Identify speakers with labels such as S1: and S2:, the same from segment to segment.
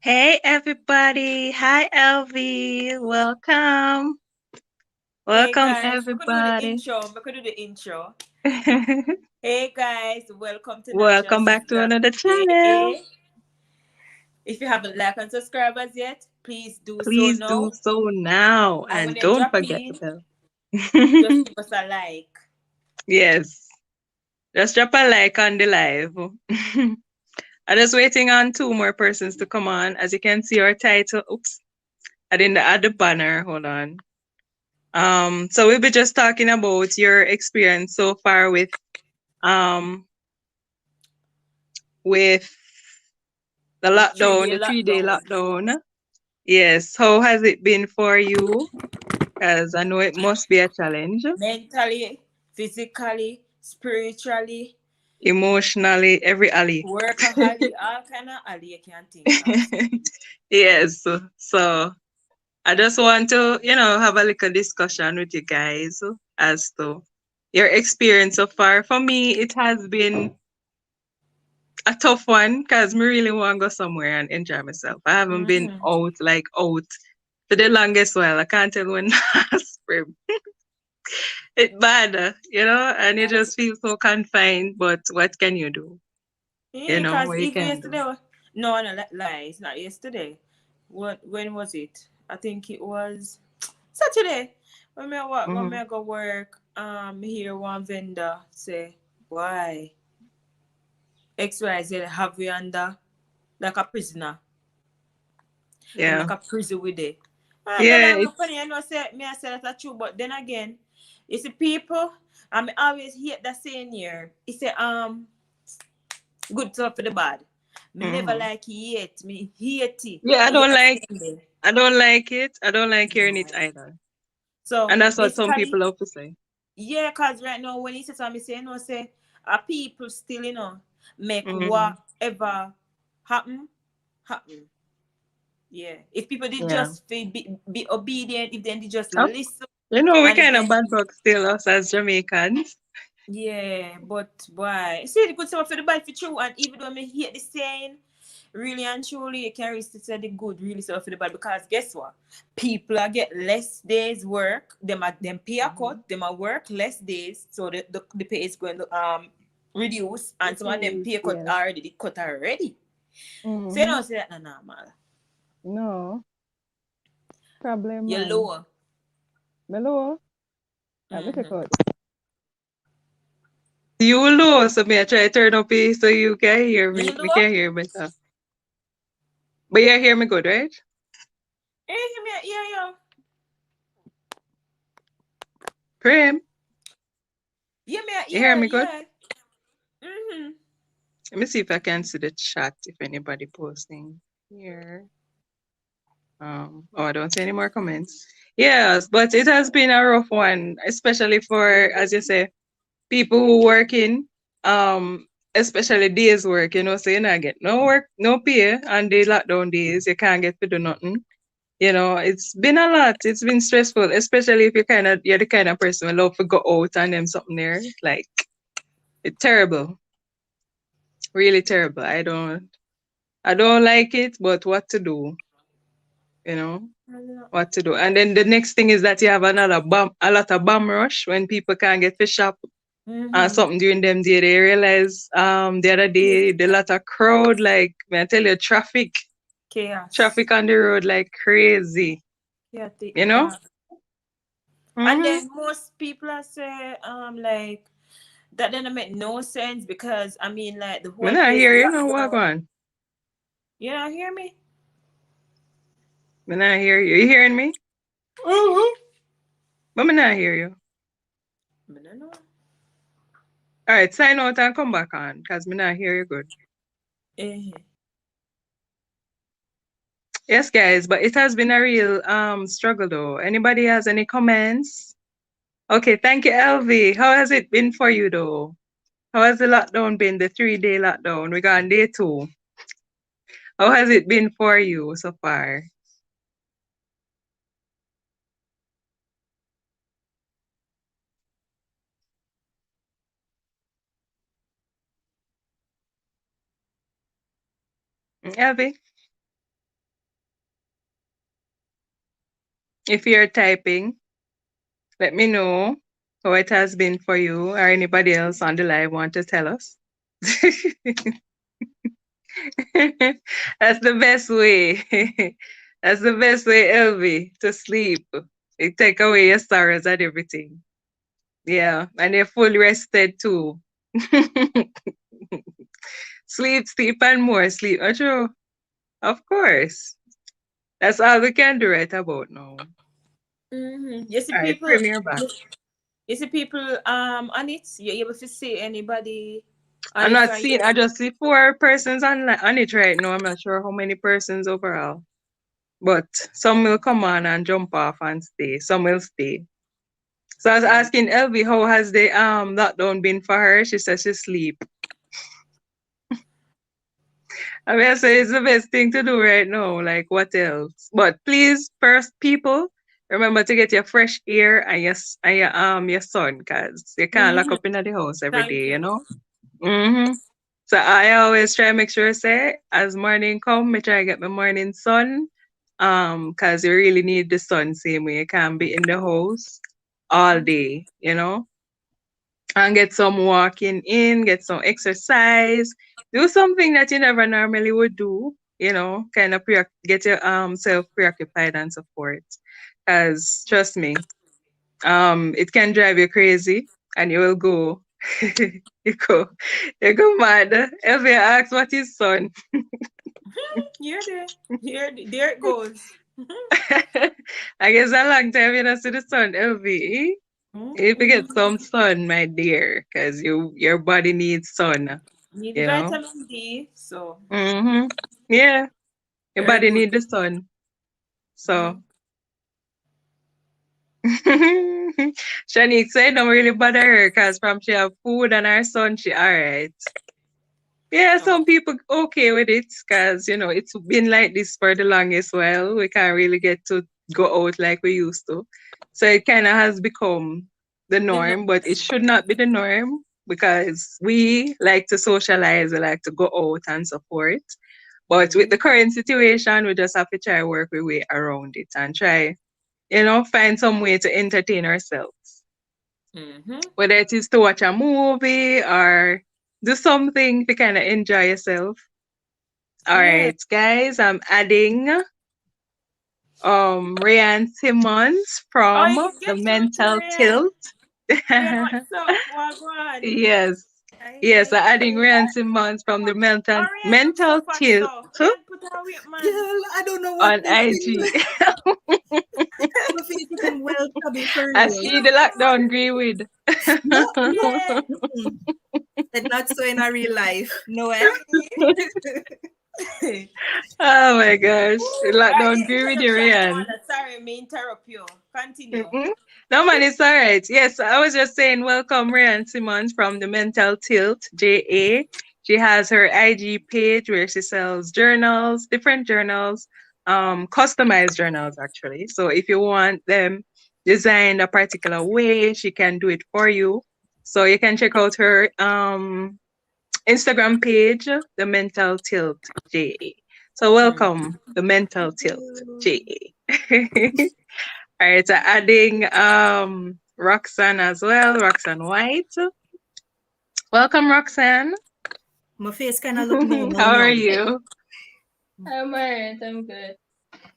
S1: Hey everybody. Hi Elvie. Welcome.
S2: Hey
S1: Welcome
S2: guys, we could do the
S1: everybody.
S2: intro. We could do the intro. Hey guys, welcome to
S1: Welcome
S2: Natural
S1: back to
S2: Sister.
S1: another channel.
S2: Yeah. If you haven't liked and subscribed as yet, please do so
S1: Please do
S2: now.
S1: so now
S2: And
S1: and
S2: when you
S1: don't
S2: drop
S1: forget the
S2: in,
S1: bell.
S2: just give us a like.
S1: Yes. Just drop a like on the live. I'm just waiting on two more persons to come on. As you can see our title. Oops. I didn't add the banner. Hold on. So we'll be just talking about your experience so far um with the
S2: The
S1: lockdown,
S2: 3 day
S1: the 3 day
S2: lockdown.
S1: lockdown. Yes. How has it been for you? Because I know it must be a challenge.
S2: Mentally, physically, spiritually,
S1: Emotionally, every alley.
S2: workaholic, all kind of alley you can think of.
S1: Yes. So I just want to, have a little discussion with you guys as to your experience so far. For me, it has been a tough one because me really want to go somewhere and enjoy myself. I haven't been
S2: Mm-hmm.
S1: out for the longest while. I can't tell when last spring. It's bad, and you just feel so confined, but what can you do?
S2: Yeah, because
S1: What you
S2: even
S1: can do.
S2: yesterday, no, lie, it's not yesterday. When was it? I think it was Saturday. When
S1: Mm-hmm.
S2: me go work, hear one vendor say, "Why XYZ have we under like a prisoner? I'm
S1: Yeah.
S2: like a prison with it." And then
S1: Yeah,
S2: I'm
S1: it's
S2: funny, I say that's true, but then again, you see people, I always hear that saying here. He say, good stuff for the bad. Me never
S1: mm-hmm.
S2: like hate. Me hate it.
S1: Yeah,
S2: You are saying there.
S1: I don't like it. I don't like hearing it
S2: No.
S1: either.
S2: So
S1: And that's what some
S2: basically,
S1: people love to say.
S2: yeah, cause right now when he says something, say say people still make
S1: Mm-hmm.
S2: whatever happen happen. Yeah, if people did
S1: Yeah.
S2: just be obedient, if they did just
S1: Oh,
S2: listen,
S1: we
S2: and if
S1: kind
S2: they
S1: of bad luck still, us as Jamaicans.
S2: yeah, but why? See the good stuff for the bad for true, and even though me hate the saying, really and truly, you can really say the good, really stuff for the bad because guess what? People are get less days work. Them pay a
S1: Mm-hmm.
S2: cut. Them are work less days, so the pay is going to reduce, and some of them
S1: It is,
S2: pay cut
S1: yes.
S2: already. The cut already. So you
S1: Mm-hmm.
S2: don't say that no normal.
S1: No problem,
S2: You're
S1: man.
S2: lower.
S1: Hello? Let me take
S2: Mm-hmm.
S1: out. You low, so me I try to turn up it so you can hear me.
S2: You
S1: Me
S2: lower?
S1: can hear better. But you hear me good, right?
S2: Eh, hear me? Yeah, yeah.
S1: Prim,
S2: Yeah, me?
S1: you hear
S2: Yeah,
S1: me good?
S2: yeah. Mm-hmm.
S1: Let me see if I can see the chat if anybody posting here. Oh, I don't see any more comments. Yes, but it has been a rough one, especially for, as you say, people who working, especially days work, so you not get no work, no pay on the lockdown days, you can't get to do nothing. It's been a lot. It's been stressful, especially if you're the kind of person who love to go out and them something there. Like it's terrible. Really terrible. I don't like it, but what to do, you know? What to do. And then the next thing is that you have a lot of bomb rush when people can't get to shop
S2: Mm-hmm.
S1: something during them day. They realize the other day the lot of crowd, like may I tell you,
S2: Chaos.
S1: traffic on the road like crazy,
S2: Chaotic,
S1: you know?
S2: yeah. And
S1: Mm-hmm.
S2: then most people are say like that doesn't make no sense because I mean like the
S1: When
S2: whole
S1: I
S2: place
S1: hear what
S2: locked down.
S1: going?
S2: You don't hear me?
S1: When I hear you. You hearing me?
S2: Mm-hmm.
S1: But me not hear you.
S2: I don't know.
S1: All right, sign out and come back on, because me not hear you good.
S2: Eh.
S1: Yes, guys, but it has been a real struggle though. Anybody has any comments? Okay, thank you, LV. How has it been for you though? How has the lockdown been, the 3 day lockdown? We got on day two. How has it been for you so far? LV? If you're typing, let me know how it has been for you or anybody else on the live want to tell us. That's the best way. That's the best way, Elvi, to sleep. It take away your sorrows and everything. Yeah, and you're fully rested too. Sleep, sleep, and more sleep. True. Of course. That's all we can do right about now.
S2: You see
S1: All right,
S2: people.
S1: Premier back.
S2: You see people on it. You're able to see anybody on
S1: I'm
S2: it
S1: not
S2: from
S1: seeing,
S2: your.
S1: I just see 4 persons on it right now. I'm not sure how many persons overall. But some will come on and jump off and stay. Some will stay. So I was asking Elvi how has the lockdown been for her? She says she sleep. I mean, I say it's the best thing to do right now. Like what else? But please, first people, remember to get your fresh air and your sun, cause you can't lock
S2: Mm-hmm.
S1: up in the house every
S2: Thank
S1: day,
S2: you.
S1: you know. Mm-hmm. So I always try to make sure say as morning come, I try to get my morning sun. Cause you really need the sun same way. You can't be in the house all day, you know. And get some walking in, get some exercise, do something that you never normally would do, you know, kind of get your self preoccupied and so forth. Cause trust me, it can drive you crazy and you will go you go you go mad. If you ask what is sun,
S2: You're there. There it goes.
S1: I guess a long time you don't see the sun, LV. If you get
S2: Mm-hmm.
S1: some sun, my dear, because your body needs sun,
S2: Need the
S1: you know.
S2: vitamin D, so
S1: Mm-hmm. Yeah, your
S2: very
S1: body
S2: good.
S1: need the sun.
S2: Mm-hmm.
S1: So Shanique said don't really bother her because from she have food and her son, she alright. Yeah,
S2: Oh.
S1: some people okay with it because you know it's been like this for the longest while. We can't really get to go out like we used to. So it kind of has become the
S2: The no.
S1: norm, but it should not be the norm because we like to socialize, we like to go out and support. But with
S2: Mm-hmm.
S1: the current situation, we just have to try work our way around it and try, you know, find some way to entertain ourselves.
S2: Mm-hmm.
S1: Whether it is to watch a movie or do something to kind of enjoy yourself. All
S2: Yeah.
S1: right, guys, I'm adding Ryan Simmons
S2: Oh,
S1: from
S2: you
S1: the
S2: get through to
S1: Mental
S2: Ryan.
S1: Tilt.
S2: Ryan, what's up? What on?
S1: Yes.
S2: Hi,
S1: Yes,
S2: hi,
S1: I'm adding
S2: hi.
S1: Ryan Simmons from the
S2: Oh,
S1: Mental
S2: Ryan looks so
S1: Mental
S2: fat
S1: Tilt
S2: though. Ryan put on weight, man.
S3: Girl, I don't know what
S1: on
S3: this
S1: IG.
S3: is. My face looking well chubby for
S1: I
S3: real.
S1: see the lockdown agree with.
S3: No,
S2: Yeah.
S3: mm-mm. And not so in a real life. No way.
S1: Oh my gosh. The
S2: Right,
S1: lockdown
S2: yeah,
S1: agree with you,
S2: interruption,
S1: Ryan.
S2: Wanda. Sorry, me interrupt you. Continue.
S1: Mm-mm. No man, it's all right. Yes, I was just saying welcome Ryan Simmons from the Mental Tilt, JA. She has her IG page where she sells journals, different journals, customized journals actually. So if you want them designed a particular way, she can do it for you. So you can check out her Instagram page, the Mental Tilt JA. So
S2: Mm.
S1: welcome, the Mental Tilt JA. All right, so adding Roxanne as well, Roxanne White. Welcome, Roxanne.
S3: My face kind of look normal
S1: How are
S3: now.
S1: you?
S4: I'm alright, I'm good.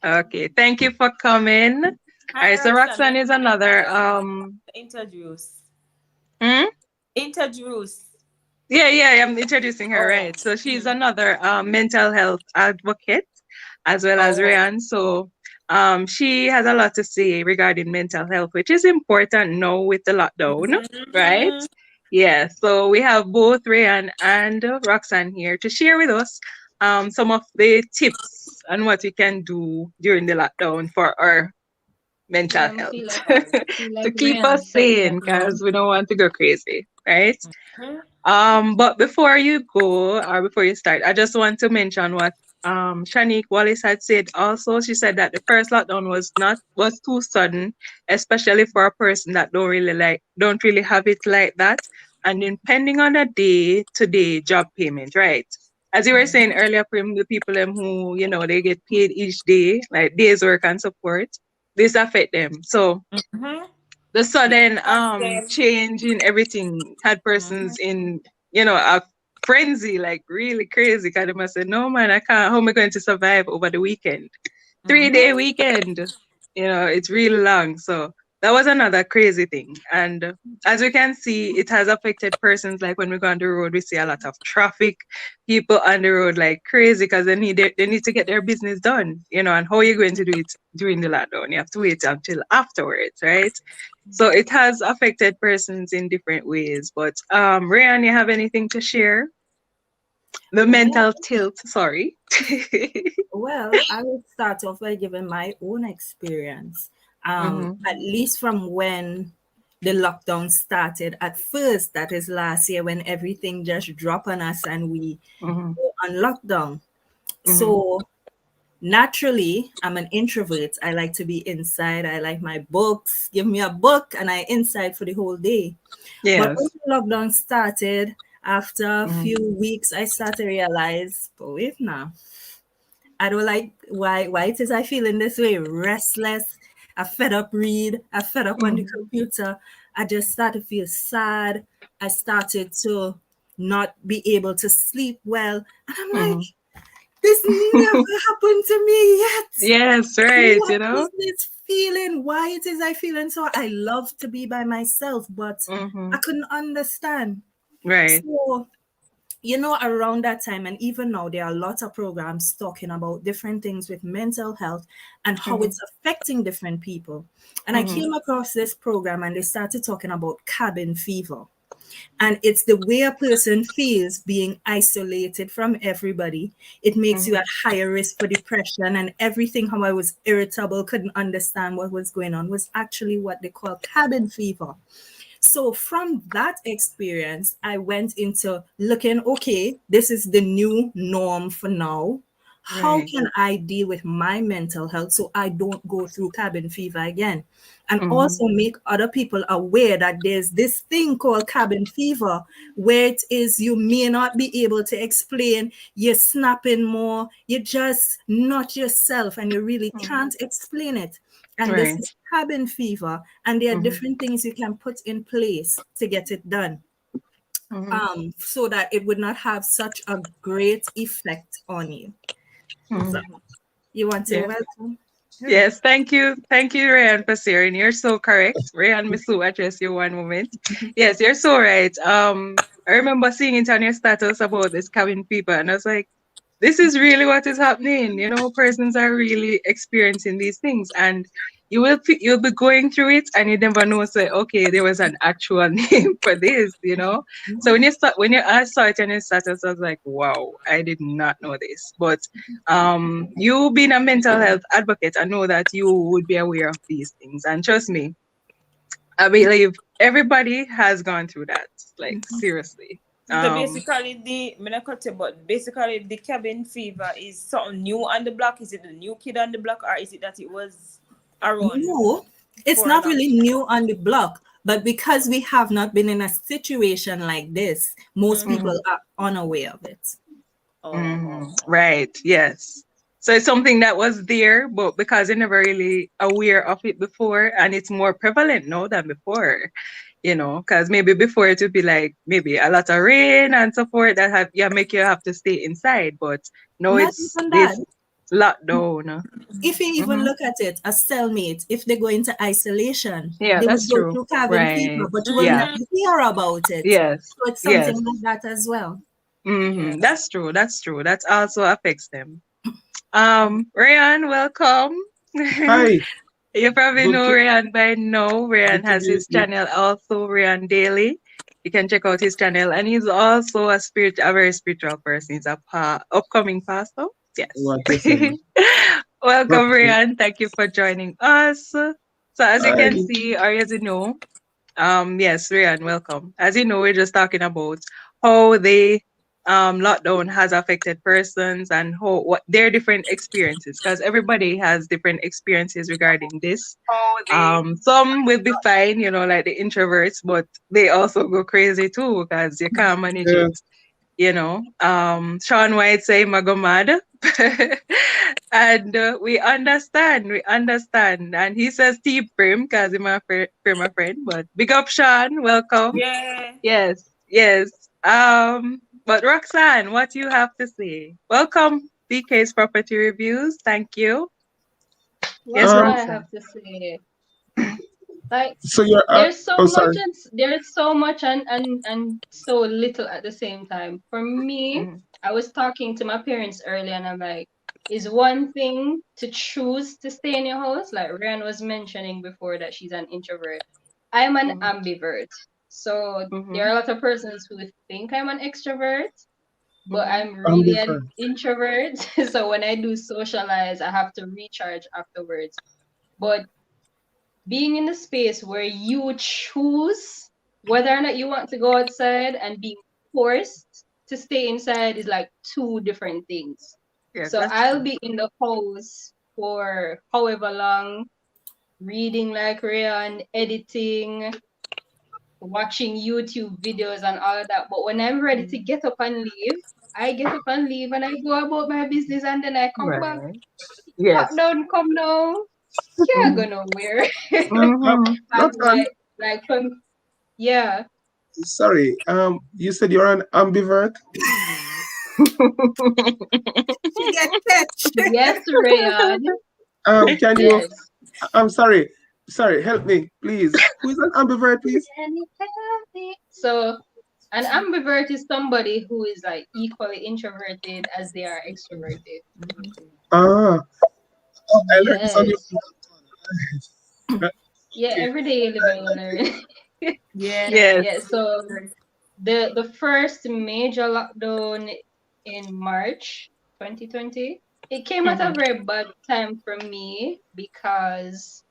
S1: Okay, thank you for coming. All
S2: Hi,
S1: right, so
S2: Roxanne.
S1: Roxanne is
S2: I
S1: another
S2: just want to introduce.
S1: hmm?
S2: Introduce.
S1: Yeah, I'm introducing her,
S2: Oh.
S1: right? So she's
S2: Mm.
S1: another mental health advocate as well as
S2: Oh.
S1: Ryan. So she has a lot to say regarding mental health, which is important now with the lockdown, right?
S2: Mm-hmm.
S1: Yeah, so we have both Ryan and Roxanne here to share with us some of the tips and what we can do during the lockdown for our mental
S4: Yeah, I
S1: health
S4: feel
S1: to
S4: like
S1: keep
S4: Ryan
S1: us
S4: set
S1: sane
S4: that
S1: because
S4: now.
S1: we don't want to go crazy, right?
S2: Mm-hmm.
S1: But before you go or before you start, I just want to mention what Shanique Wallace had said also. She said that the first lockdown was too sudden, especially for a person that don't really have it like that. And depending on a day to day job payment, right? As you were saying
S2: Mm-hmm.
S1: earlier, Prim, the people who, you know, they get paid each day, like days work and support. this affect them. So
S2: Mm-hmm.
S1: the sudden
S2: Because them.
S1: change in everything had persons
S2: Mm-hmm.
S1: in, a frenzy, like really crazy. Because they must say, no man, I can't, how am I going to survive over the weekend? 3 day
S2: Mm-hmm.
S1: weekend. It's really long. So that was another crazy thing. And as we can see, it has affected persons. Like when we go on the road, we see a lot of traffic, people on the road like crazy because they need to get their business done. And how are you going to do it during the lockdown? You have to wait until afterwards, right? So it has affected persons in different ways. But Ryan, you have anything to share? The
S3: Well,
S1: mental tilt, sorry.
S3: I will start off by giving my own experience.
S1: Hmm.
S3: At least from when the lockdown started at first, that is last year when everything just dropped on us and we
S1: Hmm.
S3: were on lockdown.
S1: Hmm.
S3: So naturally, I'm an introvert. I like to be inside. I like my books. Give me a book and I inside for the whole day. But when
S1: Yes.
S3: the lockdown started, after a
S1: Hmm.
S3: few weeks, I started to realize, but wait now, I don't like why it is I feeling this way, restless. I fed up read. I fed up on the
S1: Hmm.
S3: computer. I just started to feel sad. I started to not be able to sleep well. And I'm like,
S1: Hmm.
S3: this never happened to me yet.
S1: Yes, right,
S3: What is this feeling? Why it is I feeling so? I love to be by myself, but I
S1: Hmm.
S3: couldn't understand.
S1: Right.
S3: So, around that time, and even now, there are lots of programs talking about different things with mental health and how
S1: Hmm.
S3: it's affecting different people. And I
S1: Hmm.
S3: came across this program and they started talking about cabin fever. And it's the way a person feels being isolated from everybody. It makes you
S1: Hmm.
S3: at higher risk for depression and everything. How I was irritable, couldn't understand what was going on, was actually what they call cabin fever. So from that experience, I went into looking, okay, this is the new norm for now. How
S1: Right.
S3: can I deal with my mental health so I don't go through cabin fever again? And
S1: Hmm.
S3: also make other people aware that there's this thing called cabin fever, where it is you may not be able to explain, you're snapping more, you're just not yourself, and you really
S1: Hmm.
S3: can't explain it. And this
S1: Right.
S3: is cabin fever, and there are
S1: Hmm.
S3: different things you can put in place to get it done,
S1: Hmm.
S3: so that it would not have such a great effect on you. So
S1: Hmm.
S3: you want to
S1: Yeah.
S3: welcome? Okay.
S1: Yes, thank you. Thank you, Rayan, for sharing. You're so correct. Rayan, me so address you one moment. Yes, you're so right. I remember seeing it on your status about this cabin fever, and I was like, this is really what is happening. Persons are really experiencing these things, and you'll be going through it, and you never know. Say, okay, there was an actual name for this. So I saw it on your status, I was like, wow, I did not know this. But you being a mental health advocate, I know that you would be aware of these things, and trust me, I believe everybody has gone through that. Like seriously.
S2: So
S1: Um,
S2: basically, I'm not cut you, but basically, the cabin fever is something new on the block. Is it the new kid on the block, or is it that it was around
S3: No, it's
S2: for a
S3: not
S2: long
S3: really
S2: time?
S3: new on the block, but because we have not been in a situation like this, most
S2: Mm-hmm.
S3: people
S1: mhm.
S3: are unaware of it.
S2: Oh.
S1: Right. Yes. So it's something that was there, but because you're never really aware of it before, and it's more prevalent now than before, because maybe before it would be like maybe a lot of rain and so forth that make you have to stay inside, but now
S3: Not
S1: it's
S3: even that.
S1: this lockdown.
S3: If you even
S1: Mm-hmm.
S3: look at it, a cellmate, if they go into isolation,
S1: Yeah,
S3: they would
S1: that's
S3: go
S1: true.
S3: through cabin fever,
S1: Right.
S3: but you will
S1: Yeah.
S3: never
S2: Mm-hmm.
S3: hear about it.
S1: Yes.
S3: So it's something
S1: Yes.
S3: like that as well.
S2: Yes.
S1: That's true. That's true. That also affects them. Ryan, welcome.
S5: Hi,
S1: You probably
S5: good
S1: know
S5: to
S1: Ryan by now. Ryan
S5: good to
S1: has
S5: be with
S1: his
S5: you.
S1: channel also, Ryan Daily. You can check out his channel, and he's also a very spiritual person. He's a upcoming pastor. Yes.
S5: What you saying?
S1: Welcome,
S5: Okay.
S1: Ryan. Thank you for joining us. So, as you
S5: Hi.
S1: can see, or as you know, yes, Ryan, welcome. As you know, we're just talking about how the lockdown has affected persons and what their different experiences, because everybody has different experiences regarding this. Some will be fine, like the introverts, but they also go crazy too because you can't manage it.
S5: Yeah.
S1: Sean White say Magomad. And we understand, And he says Steve Prim, because he's my friend. But big up, Sean. Welcome.
S2: Yeah.
S1: Yes, yes. But Roxanne, what you have to say? Welcome, DK's Property Reviews. Thank you.
S4: What
S1: Yes,
S4: do
S5: Um,
S4: I
S1: Roxanne.
S4: have to say? Like,
S5: so you're
S4: there's so
S5: oh
S4: much
S5: sorry.
S4: and so little at the same time. For me,
S1: Mhm,
S4: I was talking to my parents earlier, and I'm like, is one thing to choose to stay in your house. Like Ryan was mentioning before that she's an introvert. I'm an
S1: mhm,
S4: ambivert. So there are
S1: mhm,
S4: a lot of persons who think I'm an extrovert, but
S1: mhm,
S4: I'm
S5: I'm
S4: really an
S5: different.
S4: introvert. So when I do socialize, I have to recharge afterwards. But being in a space where you choose whether or not you want to go outside and being forced to stay inside is like two different things.
S1: Yes,
S4: So
S1: that's
S4: I'll
S1: true.
S4: be in the house for however long, reading like Rayon, editing, watching YouTube videos and all of that. But when I'm ready to
S1: Mhm.
S4: get up and leave, I get up and leave and I go about my business and then I come back.
S1: Right. Yes.
S4: Lockdown come now. Can't go
S1: Mhm,
S4: nowhere.
S1: mhm.
S4: And
S5: Roxanne,
S4: like from yeah.
S5: sorry. You said you're an ambivert.
S3: She get catch.
S4: Yes, Rayon.
S5: Can you?
S4: Yes.
S5: I'm sorry. Sorry, help me, please. Who is an ambivert, please?
S4: So an ambivert is somebody who is like equally introverted as they are extroverted.
S5: Ah, oh, I learned this on your.
S4: Yes. Yeah,
S5: Okay.
S4: every day you live and you learn.
S3: Yeah.
S1: Yes.
S4: Yeah, so the first major lockdown in March 2020, it came at a
S1: Mhm,
S4: very bad time for me because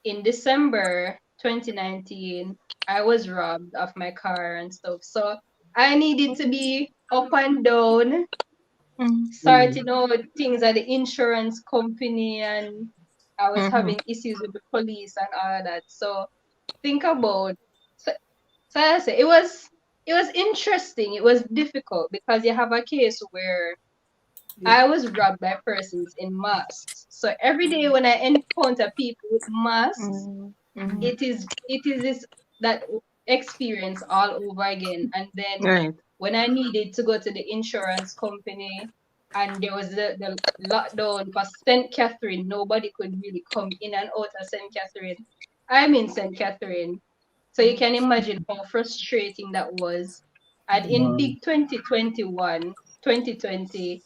S4: in December 2019, I was robbed of my car and stuff. So I needed to be up and down,
S1: mhm,
S5: Mm,
S4: sorting out things at the insurance company, and I was
S1: mhm,
S4: having issues with the police and all of that. So think about so, so I say it was interesting. It was difficult because you have a case where
S3: Yeah.
S4: I was robbed by persons in masks. So every day when I encounter people with masks,
S1: mhm, mhm.
S4: it is this that experience all over again. And then
S1: Right.
S4: when I needed to go to the insurance company and there was the lockdown for St. Catherine, nobody could really come in and out of St. Catherine. I'm in St. Catherine. So you can imagine how frustrating that was. And in
S5: wow.
S4: big 2021, 2020,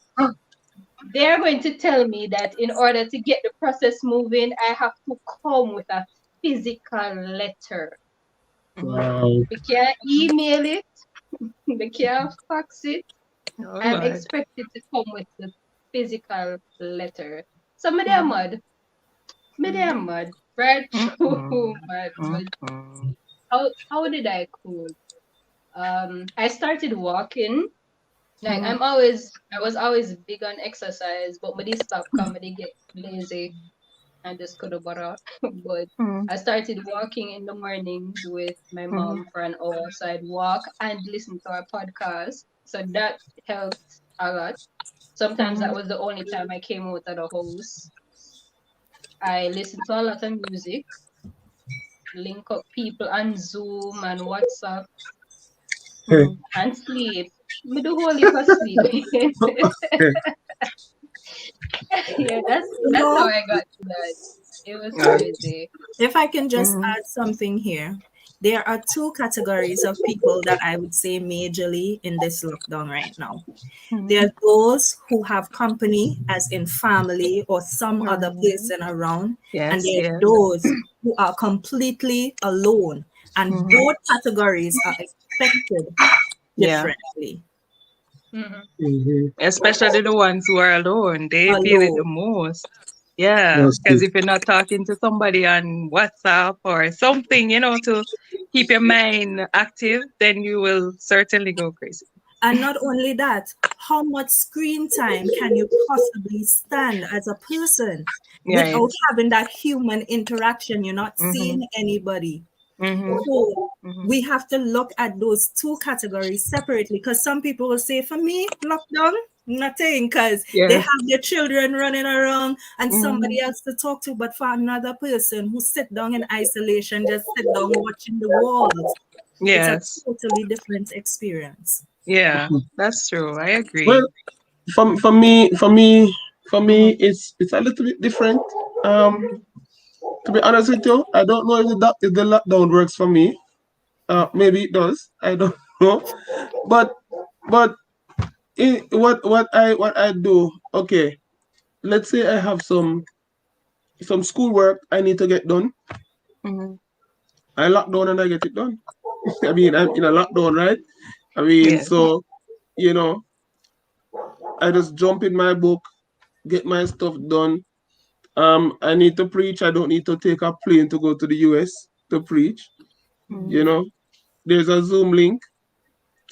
S4: they're going to tell me that in order to get the process moving, I have to come with a physical letter.
S1: Mhm.
S5: Wow.
S4: They can't email it, they can't fax it.
S1: Oh
S4: I'm
S1: Lord.
S4: expected to come with the physical letter. So me they
S1: Mhm,
S4: mad. Me they
S1: mhm,
S4: mad. Right through
S1: mhm,
S4: mad. But
S1: mhm,
S4: how did I cope? I started walking. Like
S1: mhm,
S4: I was always big on exercise, but me did stop comedy get lazy and just couldn't bother. But
S1: mhm,
S4: I started walking in the mornings with my
S1: mhm,
S4: mom for an hour. So I'd walk and listen to our podcast. So that helped a lot. Sometimes that
S1: mhm,
S4: was the only time I came out of the house. I listened to a lot of music, link up people on Zoom and WhatsApp
S1: mhm.
S4: and sleep. Me do whole heap of sleep.
S5: Okay.
S4: Yeah,
S3: You
S4: that's how
S3: know,
S4: I got to that. It was
S1: Right.
S4: crazy.
S3: if I can just
S1: Mhm,
S3: add something here, there are two categories of people that I would say majorly in this lockdown right now. There
S1: mhm.
S3: are those who have company, as in family or some other
S1: Right.
S3: person around, and
S1: Yes,
S3: there are
S1: yes.
S3: those who are completely alone. And
S1: Mhm.
S3: both categories are affected
S1: Yeah.
S3: differently.
S4: Mhm.
S5: Mm-hmm.
S1: Especially the ones who are alone, they feel it the
S3: Alone.
S1: most. Yeah,
S5: That's
S1: because
S5: it.
S1: if you're not talking to somebody on WhatsApp or something, to keep your mind active, then you will certainly go crazy.
S3: And not only that, how much screen time can you possibly stand as a person
S1: Right.
S3: without having that human interaction? You're not
S1: Mhm.
S3: seeing anybody.
S1: Mhm.
S3: So
S1: Mhm.
S3: we have to look at those two categories separately because some people will say, for me, lockdown. Nothing, because they
S1: Yes.
S3: have their children running around and
S1: Mm-hmm.
S3: somebody else to talk to. But for another person who sit down in isolation, just sit down watching the walls, it's a
S1: Yes.
S3: totally different experience.
S1: Yeah, that's true. I
S5: Well,
S1: agree.
S5: for me,
S1: Mm-hmm.
S5: it's a little bit different. Um, to be honest with you, I don't know if the lockdown works for me. Maybe it does. I don't know. But but what I do, okay, let's say I have some schoolwork I need to get done.
S1: Mm-hmm.
S5: I lock down and I get it done. I mean, I'm in a lockdown, right? I mean,
S1: Yes.
S5: so you know, I just jump in my book, get my stuff done. I need to preach. I don't need to take a plane to go to the US to preach. You
S1: Mm-hmm.
S5: know, there's a Zoom link,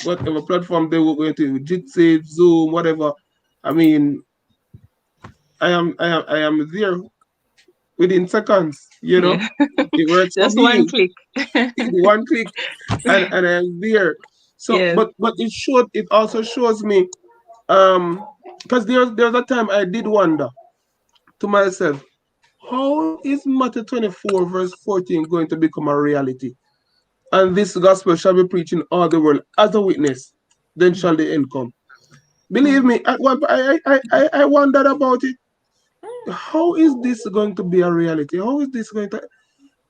S5: whatever platform they were going to, Jitsi, Zoom, whatever. I mean, I am there within seconds.
S1: Yeah.
S5: It works for
S1: Just one
S5: me.
S1: click.
S5: One click, and I'm there. So,
S1: Yes.
S5: but it also shows me, because there's a time I did wonder to myself, how is Matthew 24 verse 14 going to become a reality? And this gospel shall be preached in all the world as a witness, then shall the end come. Believe
S1: Mm-hmm.
S5: me, I wondered about it. How is this going to be a reality? How is this going to?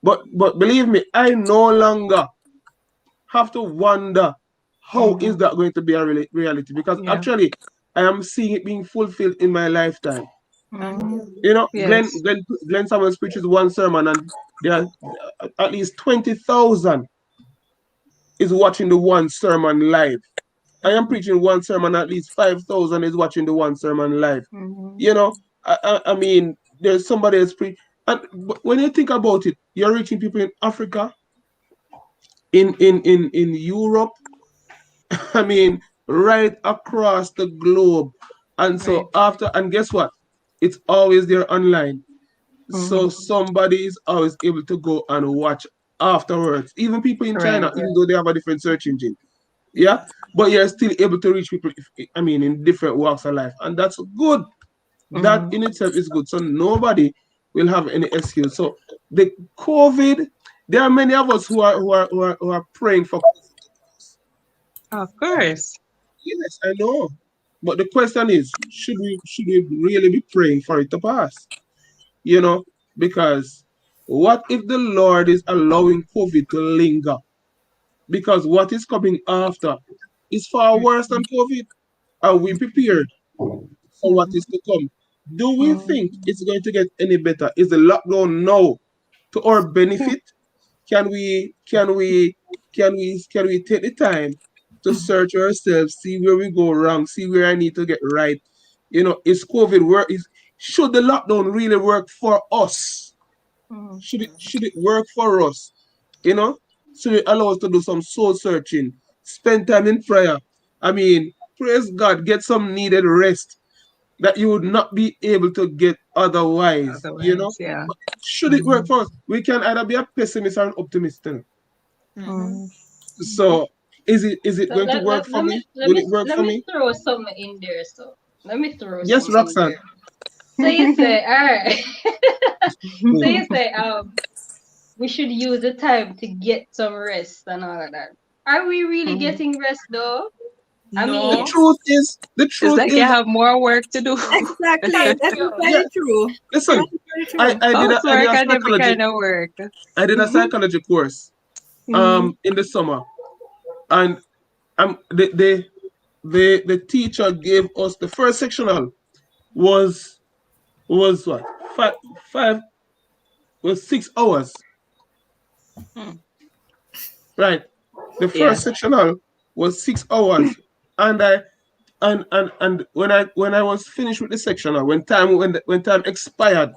S5: But believe me, I no longer have to wonder how is
S1: Mm-hmm.
S5: that going to be a reality, because
S1: Yeah.
S5: actually I am seeing it being fulfilled in my lifetime.
S1: Mm-hmm.
S5: Glenn
S1: Yes.
S5: Glenn Glenn Samuels preaches one sermon, and there are at least 20,000 is watching the one sermon live. I am preaching one sermon, at least 5,000 is watching the one sermon live.
S1: Mm-hmm.
S5: You know, I mean, there's somebody else and when you think about it, you're reaching people in Africa, in Europe, I mean, right across the globe. And
S1: Right.
S5: so and guess what? It's always there online. So
S1: Mm-hmm.
S5: somebody is always able to go and watch afterwards. Even people in China,
S1: Right.
S5: even though they have a different search engine. Yeah. But you're still able to reach people, I mean, in different walks of life. And that's good. That
S1: Mm-hmm.
S5: in itself is good. So nobody will have any excuse. So the COVID, there are many of us who are praying for.
S1: Of course.
S5: Yes, I know. But the question is, should we really be praying for it to pass? You know, because what if the Lord is allowing COVID to linger? Because what is coming after is far worse than COVID. Are we prepared for what
S1: Mm-hmm.
S5: is to come? Do we think
S1: Mm-hmm.
S5: it's going to get any better? Is the lockdown now to our benefit? Can we can we can we take the time to search ourselves, see where we go wrong, see where I need to get right? Is COVID work? Should the lockdown really work for us?
S1: Mm-hmm.
S5: Should it work for us? You know, should it allow us to do some soul searching, spend time in prayer? I mean, praise God, get some needed rest that you would not be able to get otherwise.
S1: Otherwise, yeah.
S5: But should it
S1: Mm-hmm.
S5: work for us? We can either be a pessimist or an optimist.
S1: Mm-hmm.
S5: So is it
S4: So
S5: going to
S4: let,
S5: work
S4: let,
S5: for
S4: let me
S5: me?
S4: let
S5: Will
S4: me
S5: it work
S4: let
S5: for
S4: me
S5: me?
S4: throw something in there. So let me throw
S5: Yes,
S4: something in
S5: Roxanne.
S4: there. So you say, all right. So you say, we should use the time to get some rest and all of that. Are we really
S1: Mhm.
S4: getting rest though? I
S5: The
S4: mean,
S3: No,
S5: truth is, the
S1: It's
S5: truth
S1: like you
S5: is,
S1: have more work to do.
S3: exactly.
S4: thank
S3: That is
S4: you.
S5: yeah.
S3: very true.
S5: Listen,
S3: That is very
S5: I
S3: true.
S5: I did a I did
S1: Housework
S5: a
S1: and every
S5: psychology
S1: kind of work.
S5: I did a psychology course
S1: Mm-hmm.
S5: in the summer, and the teacher gave us the first sectional was what, 5 was 6 hours, right? The
S1: Yeah.
S5: first sectional was 6 hours, and I and when I was finished with the sectional, when time expired,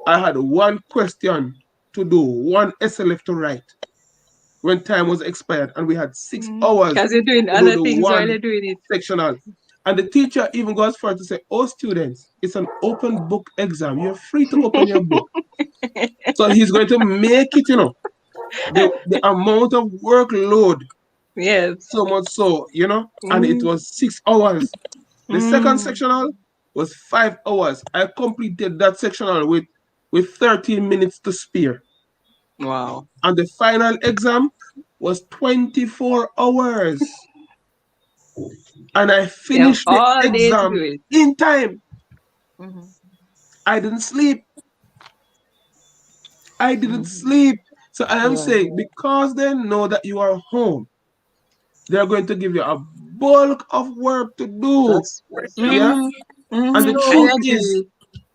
S5: I had one question to do, one essay left to write when time was expired, and we had six hours
S1: Because you're doing
S5: to do
S1: other
S5: the
S1: things while
S5: one
S1: you're doing it.
S5: sectional. And the teacher even goes further to say, "Oh, students, it's an open book exam. You're free to open your book." So he's going to make it, the amount of workload
S1: Yes.
S5: so much so, and it
S1: Mm-hmm.
S5: was 6 hours. The second
S1: Mm.
S5: sectional was 5 hours. I completed that sectional with 13 minutes to spare.
S1: Wow.
S5: And the final exam was 24 hours. And I
S1: You have
S5: finished the
S1: all day to do
S5: exam
S1: it.
S5: in time.
S1: Mm-hmm.
S5: I didn't sleep. I didn't
S1: Mm-hmm.
S5: sleep. So I am
S1: Yeah,
S5: saying, because they know that you are home, they're going to give you a bulk of work to do.
S1: that's.
S3: For sure.
S5: Yeah.
S1: Mm-hmm.
S5: And the
S1: Mm-hmm.
S3: So,
S1: I
S5: truth is,
S1: agree.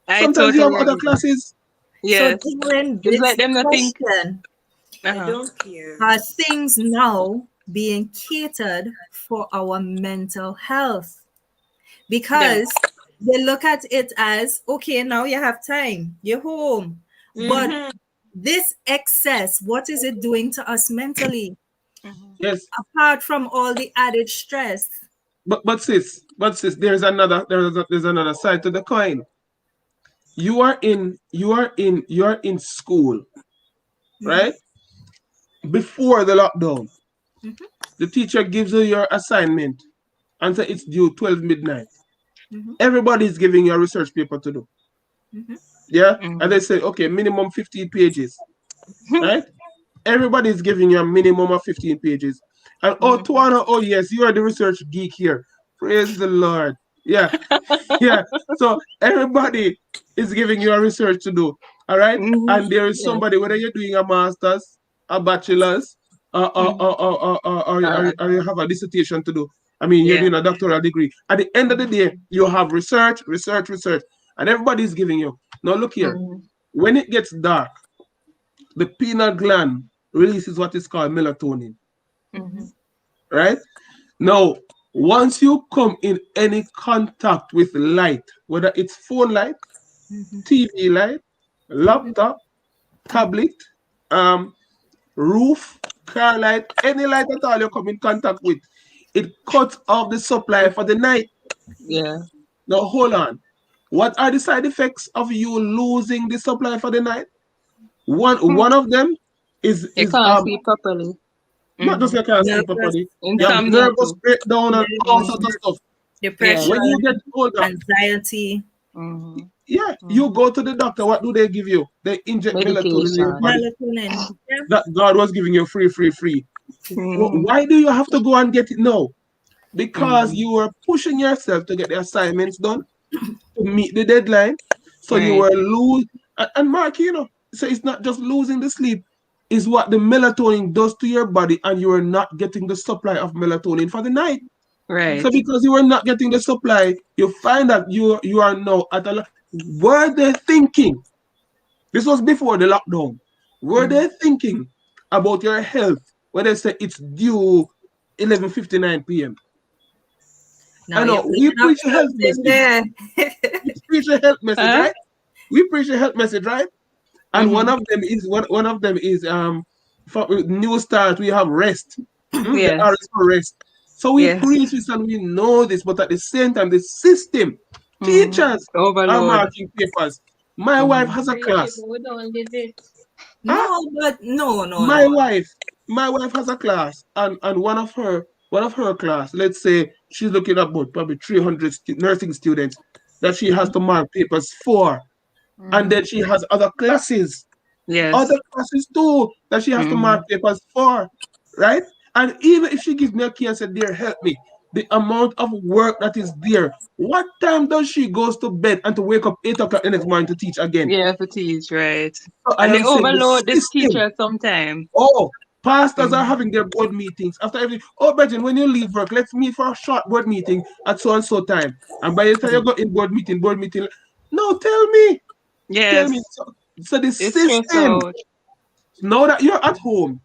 S1: I
S5: sometimes you have
S1: totally
S5: other
S1: agree.
S5: classes.
S3: so
S1: Yes.
S3: during
S1: It's
S3: this
S1: like them not think.
S3: question,
S2: I
S1: Uh-huh.
S2: don't care.
S3: are things now being catered for our mental health?
S1: Yeah.
S3: Because they look at it as okay, now you have time, you're home. But
S2: Mm-hmm.
S3: this excess, what is it doing to us mentally?
S1: Mm-hmm.
S5: Yes.
S3: Apart from all the added stress.
S5: But sis, there's another side to the coin. You are in school,
S3: Mm-hmm,
S5: right? Before the lockdown,
S3: mm-hmm,
S5: the teacher gives you your assignment and say it's due 12 midnight.
S3: mm-hmm,
S5: Everybody's giving you a research paper to do.
S3: mm-hmm,
S5: Yeah? And
S1: Mm-hmm.
S5: they say, okay, minimum 15 pages, right? Everybody's giving you a minimum of 15 pages. And oh,
S1: Mm-hmm.
S5: Tuana, oh yes, you are the research geek here. Praise the Lord. Yeah, yeah. So everybody is giving you a research to do. All right.
S1: Mm-hmm.
S5: And there is
S1: Yeah.
S5: somebody, whether you're doing a master's, a bachelor's,
S1: Mm-hmm.
S5: or you have a dissertation to do. I mean, you're
S1: Yeah.
S5: doing a doctoral degree. At the end of the day, you have research, research, research, and everybody's giving you. Now, look here.
S1: Mm-hmm.
S5: When it gets dark, the pineal gland releases what is called melatonin,
S3: mm-hmm,
S1: Mm-hmm.
S5: right? Now, once you come in any contact with light, whether it's phone light,
S3: mm-hmm,
S5: TV light,
S3: mm-hmm,
S5: laptop, tablet, um, roof, car light, any light at all you come in contact with, it cuts off the supply for the night.
S1: Yeah.
S5: Now, hold on. What are the side effects of you losing the supply for the night? One of them is
S1: You
S5: is
S1: can't
S5: um
S1: sleep properly.
S5: not just
S1: Mm-hmm.
S5: you can't sleep
S3: nervous,
S5: properly. You have
S1: Insomnia
S3: nervous,
S5: nervous
S1: too.
S5: breakdown and all sorts of
S3: nervous,
S5: stuff.
S1: Yeah.
S5: When you
S3: depression,
S5: get older,
S3: anxiety,
S1: Mm-hmm.
S5: yeah, you
S1: Mm-hmm.
S5: go to the doctor. What do they give you? They inject melatonin in your
S1: Medication.
S5: body
S3: melatonin. Yeah.
S5: that God was giving you free, free, free.
S1: Mm-hmm.
S5: Why do you have to go and get it now? Because
S1: Mm-hmm.
S5: you were pushing yourself to get the assignments done to meet the deadline. So you
S1: Right.
S5: were lose and Mark, so it's not just losing the sleep, is what the melatonin does to your body, and you are not getting the supply of melatonin for the night. So
S1: Right.
S5: because you are not getting the supply, you find that you are now at a were they thinking? This was before the lockdown. Were
S1: Mm-hmm.
S5: they thinking about your health when they say it's due 11:59 p.m.?
S3: Now
S5: I
S3: you're
S5: know we
S3: picking up
S5: preach a health
S3: something
S5: message.
S3: there.
S5: We preach a health message,
S1: Huh?
S5: right? We preach a health message, right? And one
S1: Mm-hmm.
S5: of them is for new start. We have rest. The R
S1: Yes.
S5: is for rest. So we
S1: Yes.
S5: preach this and we know this, but at the same time, the system,
S1: Mm-hmm.
S5: teachers are
S1: Overload.
S5: marking papers. My wife
S1: Mm-hmm.
S5: has a
S4: Preach it,
S5: class.
S4: but we don't live it.
S5: Huh?
S3: No, but no, no,
S5: My
S3: no.
S5: wife, my wife has a class, and one of her class. Let's say she's looking at about probably 300 nursing students that she has to mark papers for, and
S1: Mm-hmm.
S5: then she has other
S1: Yes.
S5: classes too that she has to
S1: Mm-hmm.
S5: mark papers for, right? And even if she gives me a key and said, "Dear, help me," the amount of work that is there. What time does she goes to bed and to wake up 8 o'clock the next morning to teach again?
S1: Yeah, to teach, right.
S5: So I
S1: And they
S5: am saying the
S1: overload the
S5: system.
S1: teacher sometimes.
S5: Oh, pastors are
S1: Mm-hmm.
S5: having their board meetings after everything. Oh, Brethren, when you leave work, let's meet for a short board meeting at so and so time. And by the time you go in board meeting, no, tell me.
S1: Yes.
S5: So the
S1: It's stressed
S5: system,
S1: out.
S5: now that you're at home,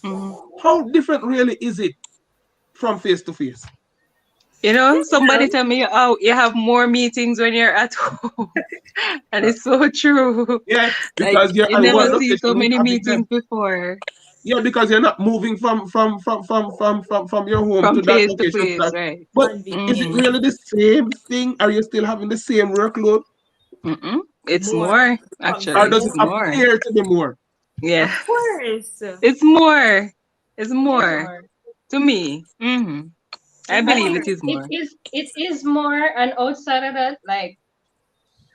S1: Mm-hmm.
S5: how different really is it from face to face?
S1: Somebody tell me you have more meetings when you're at home. And it's so true.
S5: Yeah,
S1: Like
S5: because you're
S1: you
S5: at
S1: never
S5: one
S3: Yes.
S1: see so
S5: location
S1: many
S5: having them.
S1: meetings before
S5: Yeah, because you're not moving from your home
S1: from
S5: to that
S1: place to
S5: location to
S1: place,
S5: that.
S1: right?
S5: But is it
S2: Convenient.
S1: Mm-hmm.
S5: really the same thing? Are you still having the same workload?
S1: Mm-mm. It's
S2: More
S1: more,
S5: Or
S1: actually.
S5: does
S1: It's
S5: it
S2: convenient.
S1: more.
S5: appear to be more?
S1: Yeah.
S2: Of course.
S1: It's more. It's
S4: Yeah,
S1: more
S4: more.
S1: to me. Mm-hmm. I
S2: I
S1: believe
S2: hear.
S1: it is more.
S4: it is more, and outside of that, like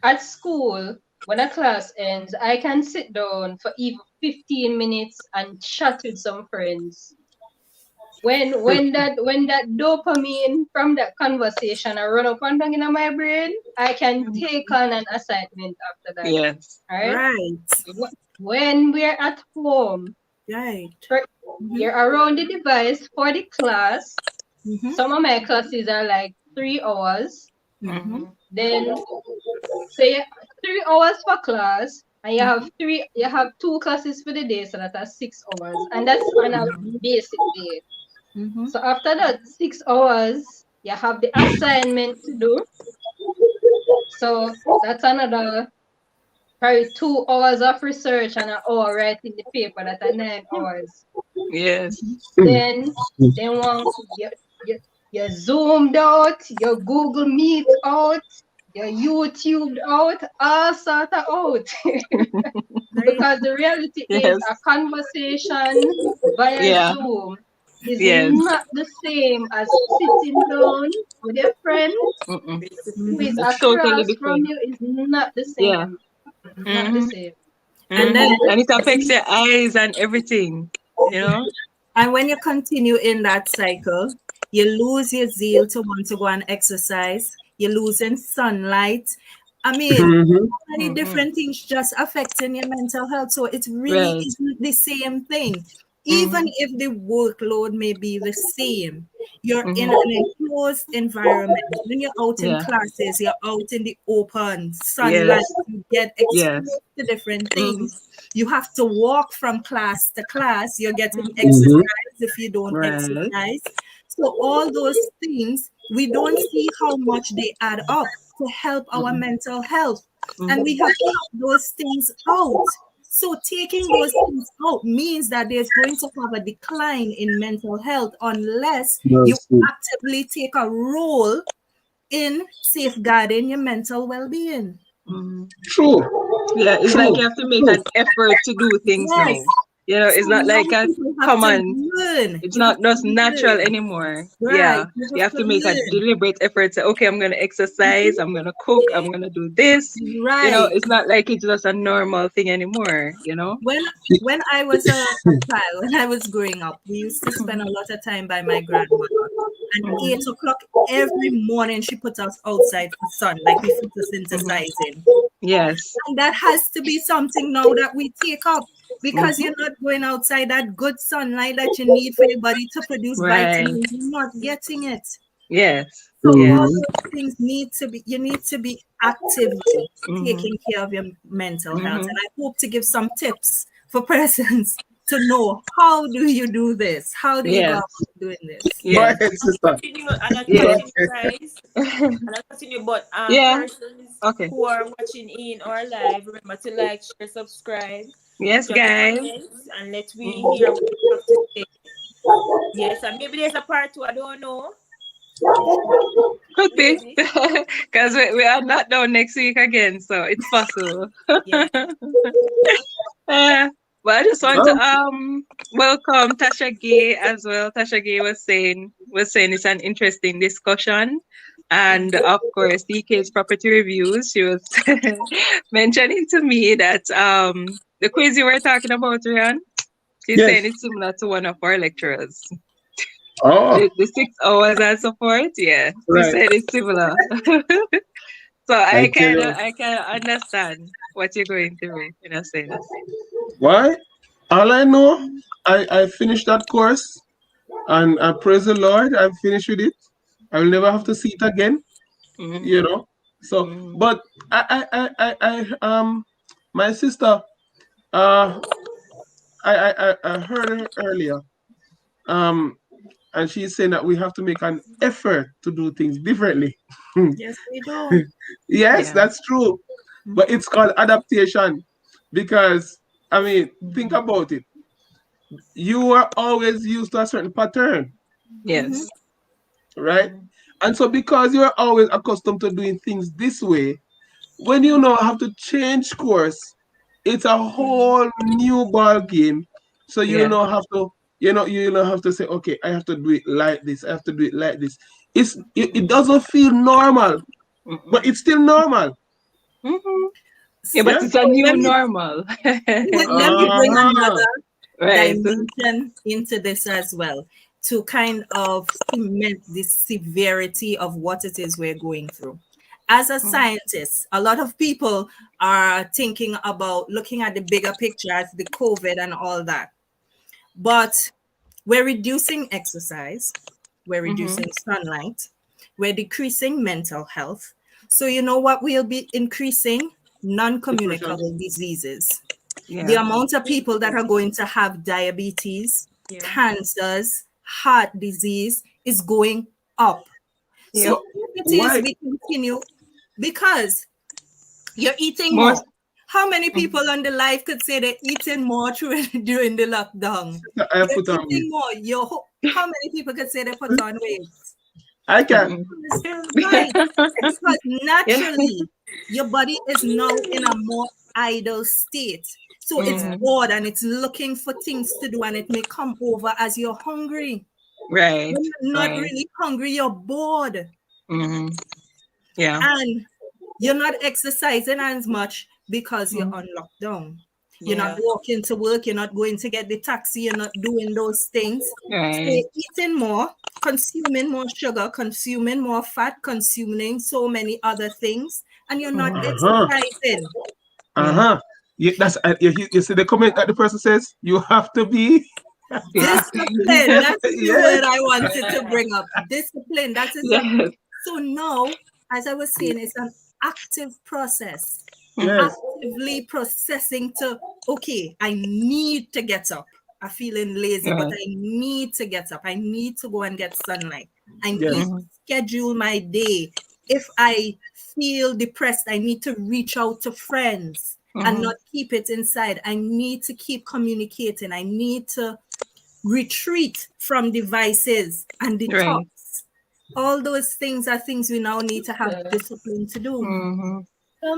S4: at school, when a class ends, I can sit down for even 15 minutes and chat with some friends. When that dopamine from that conversation I run up and down in my brain, I can take on an assignment after that.
S1: Yes.
S4: All right.
S3: Right.
S4: When we're at home,
S3: Right.
S4: for-
S3: Mm-hmm.
S4: you're around the device for the class.
S3: Mm-hmm.
S4: Some of my classes are like 3 hours.
S3: Mm-hmm.
S1: Mhm.
S4: Then say 3 hours for class, and you have two classes for the day, so that are 6 hours, and that's on a
S1: Mhm.
S4: basic day.
S3: Mm-hmm.
S4: So after that 6 hours, you have the assignment to do. So that's another probably 2 hours of research and an hour writing the paper. That are 9 hours.
S1: Yes.
S4: Then one you zoomed out, you Google Meet out, you YouTube out, all sort of out.
S3: Right.
S4: Because the reality is
S1: Yes.
S4: a conversation via
S1: Yeah.
S4: Zoom is
S1: Yes.
S4: not the same as sitting down with a friend
S1: Mm-mm.
S4: who is
S3: Mm-hmm.
S1: It's totally
S4: across from
S1: different.
S4: you, is not the
S1: Yeah.
S4: same. Not the
S1: Mm-hmm.
S4: same.
S3: And then,
S1: Mm-hmm. And it affects your eyes and everything. You know?
S3: and when you continue in that cycle, you lose your zeal to want to go and exercise. You're losing sunlight. I mean,
S5: Mhm.
S3: many
S1: Mm-hmm.
S3: different things just affecting your mental health. So it really
S1: Right.
S3: isn't the same thing. Even
S1: Mm-hmm.
S3: if the workload may be the same, you're in
S1: Mm-hmm.
S3: an enclosed environment. When you're out in
S1: Yeah.
S3: classes, you're out in the open sunlight,
S1: Yes.
S3: you get
S1: Yes.
S3: exposed to different
S1: Mm-hmm.
S3: things. You have to walk from class to class. You're getting
S5: Mhm.
S3: exercise if you don't
S1: Right.
S3: exercise. So all those things, we don't see how much they add up to help our
S1: Mm-mm.
S3: mental health. And we
S1: Mm-hmm.
S3: have cut those things out. So taking those things out means that there's going to have a decline in mental health unless you
S5: That's it.
S3: actively take a role in safeguarding your mental well-being.
S1: Mm-hmm.
S5: True.
S1: Yeah, it's like
S5: True.
S1: you have to make
S5: True.
S1: an effort to do things now.
S3: Yes.
S1: You know,
S3: So
S1: it's not like
S3: young
S1: a
S3: people have to
S1: common,
S3: learn.
S1: it's
S3: You have
S1: not
S3: to
S1: just natural
S3: learn.
S1: anymore.
S3: Right.
S1: Yeah.
S3: You
S1: You
S3: have
S1: have
S3: to
S1: to make a
S3: learn.
S1: deliberate effort. Say, okay, I'm gonna exercise, I'm gonna cook, I'm gonna do this. You know,
S3: Right.
S1: it's not like it's just a normal thing anymore, you know?
S3: When when I was a child, when I was growing up, we used to spend a lot of time by my grandmother. And
S1: Mm-hmm.
S3: 8 o'clock every morning, she put us outside for sun, like we
S1: Mm-hmm.
S3: photosynthesizing.
S1: Yes.
S3: And that has to be something now that we take up because
S1: Mm-hmm.
S3: you're not going outside that good sunlight that you need for your body to produce
S1: Right.
S3: vitamins. You're not getting it.
S1: Yes.
S3: So all
S1: Yes.
S5: Mhm.
S3: those things you need to be actively
S1: Mm-hmm.
S3: taking care of your mental health.
S1: Mm-hmm.
S3: And I hope to give some tips for persons to know how do you do this? How do you go
S1: Yes.
S3: about doing this?
S5: Go
S1: Yes.
S5: ahead, sister.
S2: Continue and I
S5: Go
S1: Yes.
S2: continue,
S5: ahead.
S2: guys. And I continue, but
S1: Yeah.
S2: persons
S1: Okay.
S2: who are watching in our live, remember to like, share, subscribe,
S1: Yes,
S2: drop your
S1: guys.
S2: comments, and let we
S1: Mm-hmm.
S2: hear what you have to say. Yes, and maybe there's a part two. I don't know.
S1: Could be.
S2: Maybe.
S1: Because we are not down next week again, so it's possible.
S2: Yeah.
S1: Uh, but I just want to
S5: Well,
S1: welcome Tasha Gay as well. Tasha Gay was saying it's an interesting discussion. And of course, DK's property reviews. She was mentioning to me that the quiz you were talking about, Ryan, she's saying
S5: yes.
S1: it's similar to one of our lecturers.
S5: Oh,
S1: The 6 hours and so forth. Yeah. She
S5: right.
S1: said it's similar. So
S5: I
S1: I
S5: tell
S1: kind of
S5: you.
S1: I kind of understand what you're going through in a sense.
S5: Why? All I know, I finished that course and I praise the Lord. I'm finished with it. I will never have to see it again.
S1: Mm-hmm.
S5: You know. So,
S1: Mm-hmm.
S5: but my sister, uh, I heard her earlier. Um, and she's saying that we have to make an effort to do things differently.
S3: Yes, we do.
S5: Yes,
S1: Yeah.
S5: that's true. But
S3: Mhm.
S5: it's called adaptation because, I mean, think
S1: Mm-hmm.
S5: about it. You are always used to a certain pattern,
S3: Mhm.
S1: Yes.
S5: right? And so, because you're always accustomed to doing things this way, when you now have to change course, it's a whole new ball game. So you
S1: Yeah.
S5: now have to You don't have to say, okay, I have to do it like this. I have to do it like this. It doesn't feel normal, but
S1: Mm-mm.
S5: it's still normal.
S1: Mm-hmm. Yeah, but
S5: Yeah.
S1: it's a
S3: So
S1: new
S3: let me
S1: normal.
S3: let me bring
S5: Uh-huh.
S3: another
S1: Right.
S3: dimension into this as well to kind of cement the severity of what it is we're going through. As a
S1: Mm.
S3: scientist, a lot of people are thinking about looking at the bigger picture as the COVID and all that. But we're reducing exercise, we're
S1: Mm-hmm.
S3: reducing sunlight, we're decreasing mental health. So, you know what we'll be increasing? Non
S5: Depression.
S3: communicable diseases. The
S1: Yeah.
S3: amount of people that are going to have diabetes,
S2: Yeah.
S3: cancers, heart disease is going up.
S1: Yep.
S3: So,
S5: But
S3: if it is,
S5: why?
S3: we continue because you're eating
S1: More.
S3: more. How many
S1: Mhm.
S3: people on the life could say they're eating more during the lockdown?
S5: I
S3: You're
S5: put on weight.
S3: eating more. How many people could say they put on weight?
S5: I can.
S1: Mm-mm.
S3: Right. Because
S1: Yeah.
S3: naturally, your body is now in a more idle state. So it's
S2: Yeah.
S1: Mm-hmm.
S3: bored and it's looking for things to do, and it may come over as you're hungry.
S1: Right.
S3: When you're not
S1: Right.
S3: really hungry, you're bored.
S1: Mm-hmm. Yeah.
S3: And you're not exercising as much because you're
S1: Mm.
S3: on lockdown. You're not
S2: Yeah.
S3: walking to work, you're not going to get the taxi, you're not doing those things. So
S1: Right.
S3: you're eating more, consuming more sugar, consuming more fat, consuming so many other things, and you're not
S1: Mm-hmm.
S5: Uh-huh.
S3: exercising.
S1: Yeah.
S5: Uh-huh. You see the comment that the person says, you have to be.
S1: Fit.
S3: Discipline, that's the
S5: Yes.
S3: word I wanted to bring up. Discipline, that is a
S1: Yes.
S3: so now, as I was saying, it's an active process.
S1: Mm-hmm.
S5: Yes.
S3: Actively processing to, okay, I need to get up. I'm feeling lazy, but
S1: Right.
S3: I need to get up. I need to go and get sunlight. I need
S5: Yes.
S3: to
S1: Mm-hmm.
S3: schedule my day. If I feel depressed, I need to reach out to friends and
S1: Mm-hmm.
S3: not keep it inside. I need to keep communicating. I need to retreat from devices and
S1: Right.
S3: detox. All those things are things we now need to have
S4: Uh,
S3: discipline to do.
S1: Mm-hmm.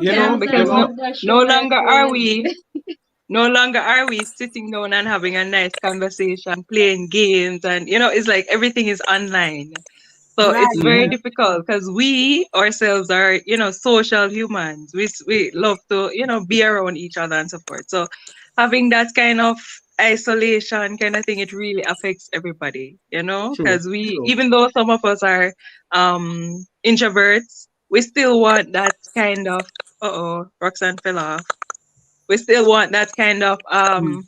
S1: Yeah,
S4: Sometimes I
S1: because no,
S4: love that
S1: no
S4: sugar
S1: longer are
S4: queen.
S1: we, no longer are we sitting down and having a nice conversation, playing games, and it's like everything is online. So it's
S3: Right.
S1: very
S5: Mhm.
S1: difficult because we ourselves are, social humans. We love to, be around each other and so forth. So having that kind of isolation kind of thing, it really affects everybody,
S5: True.
S1: because we,
S5: True.
S1: even though some of us are introverts, we still want that kind of, uh-oh, Roxanne fell off. We still want that kind of
S5: Mm.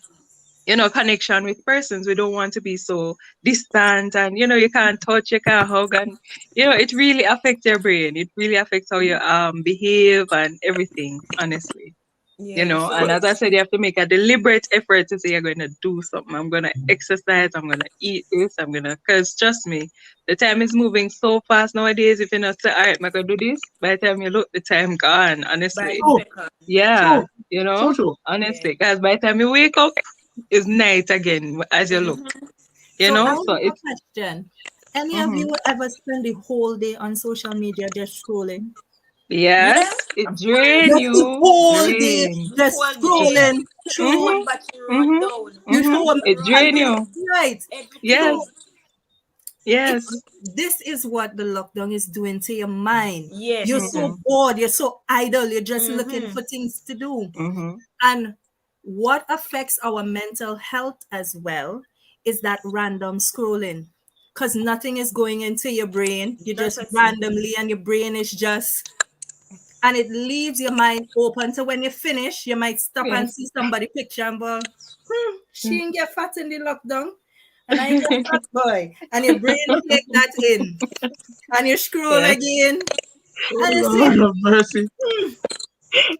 S1: connection with persons. We don't want to be so distant, and you can't touch, you can't hug, and it really affects your brain. It really affects how you behave and everything, honestly.
S2: Yeah.
S1: And
S5: But
S1: as I said, you have to make a deliberate effort to say you're going to do something. I'm going to exercise, I'm going to eat this, because trust me, the time is moving so fast nowadays. If you're not say, all right, I'm going to do this, by the time you look, the time gone,
S2: By the
S1: honestly.
S5: true.
S2: second.
S1: Yeah,
S5: True. So true.
S2: Yeah.
S1: honestly, guys, by the time you wake up, it's night again as you look,
S2: Mm-hmm.
S3: So I
S1: so
S3: have a
S1: it's,
S3: question. Any of
S1: hmm
S3: you ever spend the whole day on social media just scrolling?
S2: Yeah.
S1: yes, it
S2: Of course.
S1: drain
S3: Just the
S1: you,
S3: whole day
S1: drain.
S2: The
S3: just
S2: whole
S1: Dr-
S2: day.
S3: scrolling
S2: The
S3: through
S2: whole
S1: Mm-hmm,
S2: battery run
S1: mm-hmm,
S2: down.
S3: your
S1: mm-hmm.
S3: phone
S1: It
S3: and
S1: drain
S2: Running.
S3: then
S1: you.
S3: right.
S1: Yes,
S2: Everything.
S3: So
S1: yes.
S3: it's this is what the lockdown is doing to your mind. You're
S2: Yes.
S3: so
S1: Mm-hmm,
S3: bored, you're so idle, you're just looking
S2: Mm-hmm.
S3: for things to do.
S1: mm-hmm.
S3: And what affects our mental health as well is that random scrolling. Because nothing is going into your brain. You
S2: That's
S3: just
S2: a thing.
S3: randomly, and your brain is just, and it leaves your mind open. So when you finish, you might stop and
S1: Yes.
S3: see somebody picture and go, she didn't get fat in the lockdown. And I ain't a fat boy. And your brain take that in. And you scroll
S1: Yes,
S3: again.
S5: Oh
S3: And you say,
S5: Lord have mercy.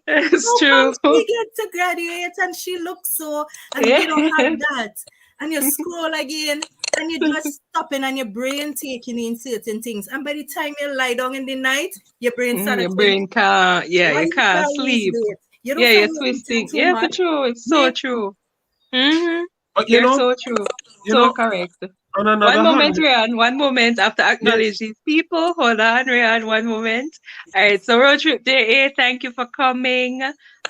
S1: it's
S3: how come
S1: true.
S3: she get to graduate and she looks so, and we don't have
S1: Yes.
S3: that? And you scroll again, and you just stopping, and your brain taking in certain things. And by the time you lie down in the night, your brain started
S1: Your
S3: saying,
S1: brain can't, yeah,
S3: why
S1: you
S3: you
S1: can't
S3: can't lose
S1: sleep.
S3: weight? You don't
S1: Yeah,
S3: find
S1: you're
S3: you're eating
S1: twisting.
S3: too
S1: Yeah, for
S3: much.
S1: true. It's so
S3: Maybe
S1: true. Mm-hmm.
S5: But
S1: You're so true.
S5: you
S1: So
S5: know,
S1: correct.
S5: on
S1: One
S5: another
S1: moment,
S5: hand,
S1: Ryan. One moment after
S5: yes.
S1: acknowledge these people. Hold on, Ryan. One moment. All right. So road trip day 8. Thank you for coming.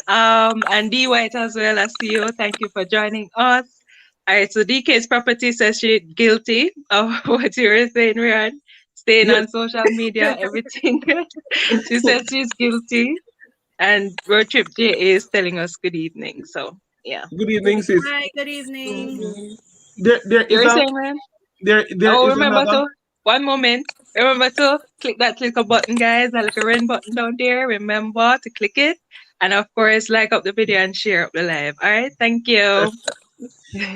S1: And D White as well. I see you. Thank you for joining us. All right, so DK's property says she guilty of what you were saying, Ryan. Staying
S5: Yeah.
S1: on social media, everything. She says she's guilty. And Road Trip JA is telling us good evening. So yeah.
S5: Good evening, sis.
S3: Hi, good evening.
S1: Mhm.
S5: There
S1: You
S5: is
S1: were
S5: a
S1: saying, Ryan?
S5: there
S1: Oh,
S5: is
S1: remember
S5: another.
S1: to one moment. Remember to click that little button, guys. That little red button down there. Remember to click it. And of course, like up the video and share up the live. All right. Thank you.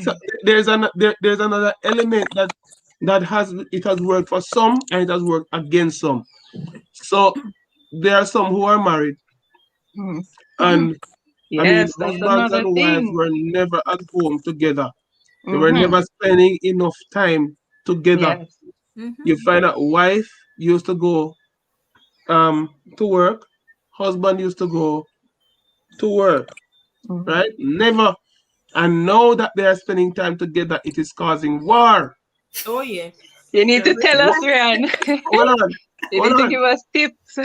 S5: So there's another element that has worked for some and it has worked against some. So there are some who are married
S1: Mhm.
S5: and I mean
S1: Yes, that's
S5: husbands
S1: another
S5: and wives
S1: thing.
S5: were never at home together. They were
S1: Mm-hmm.
S5: never spending enough time together.
S1: Yes.
S5: You
S3: Mm-hmm.
S5: find out wife used to go to work, husband used to go to work,
S1: Mhm.
S5: right? Never. And now that they are spending time together, it is causing war.
S2: Oh yes.
S1: You need to
S3: Every
S1: tell us, Ryan.
S5: Hold on,
S1: You
S5: hold
S1: need to
S5: on.
S1: give us tips.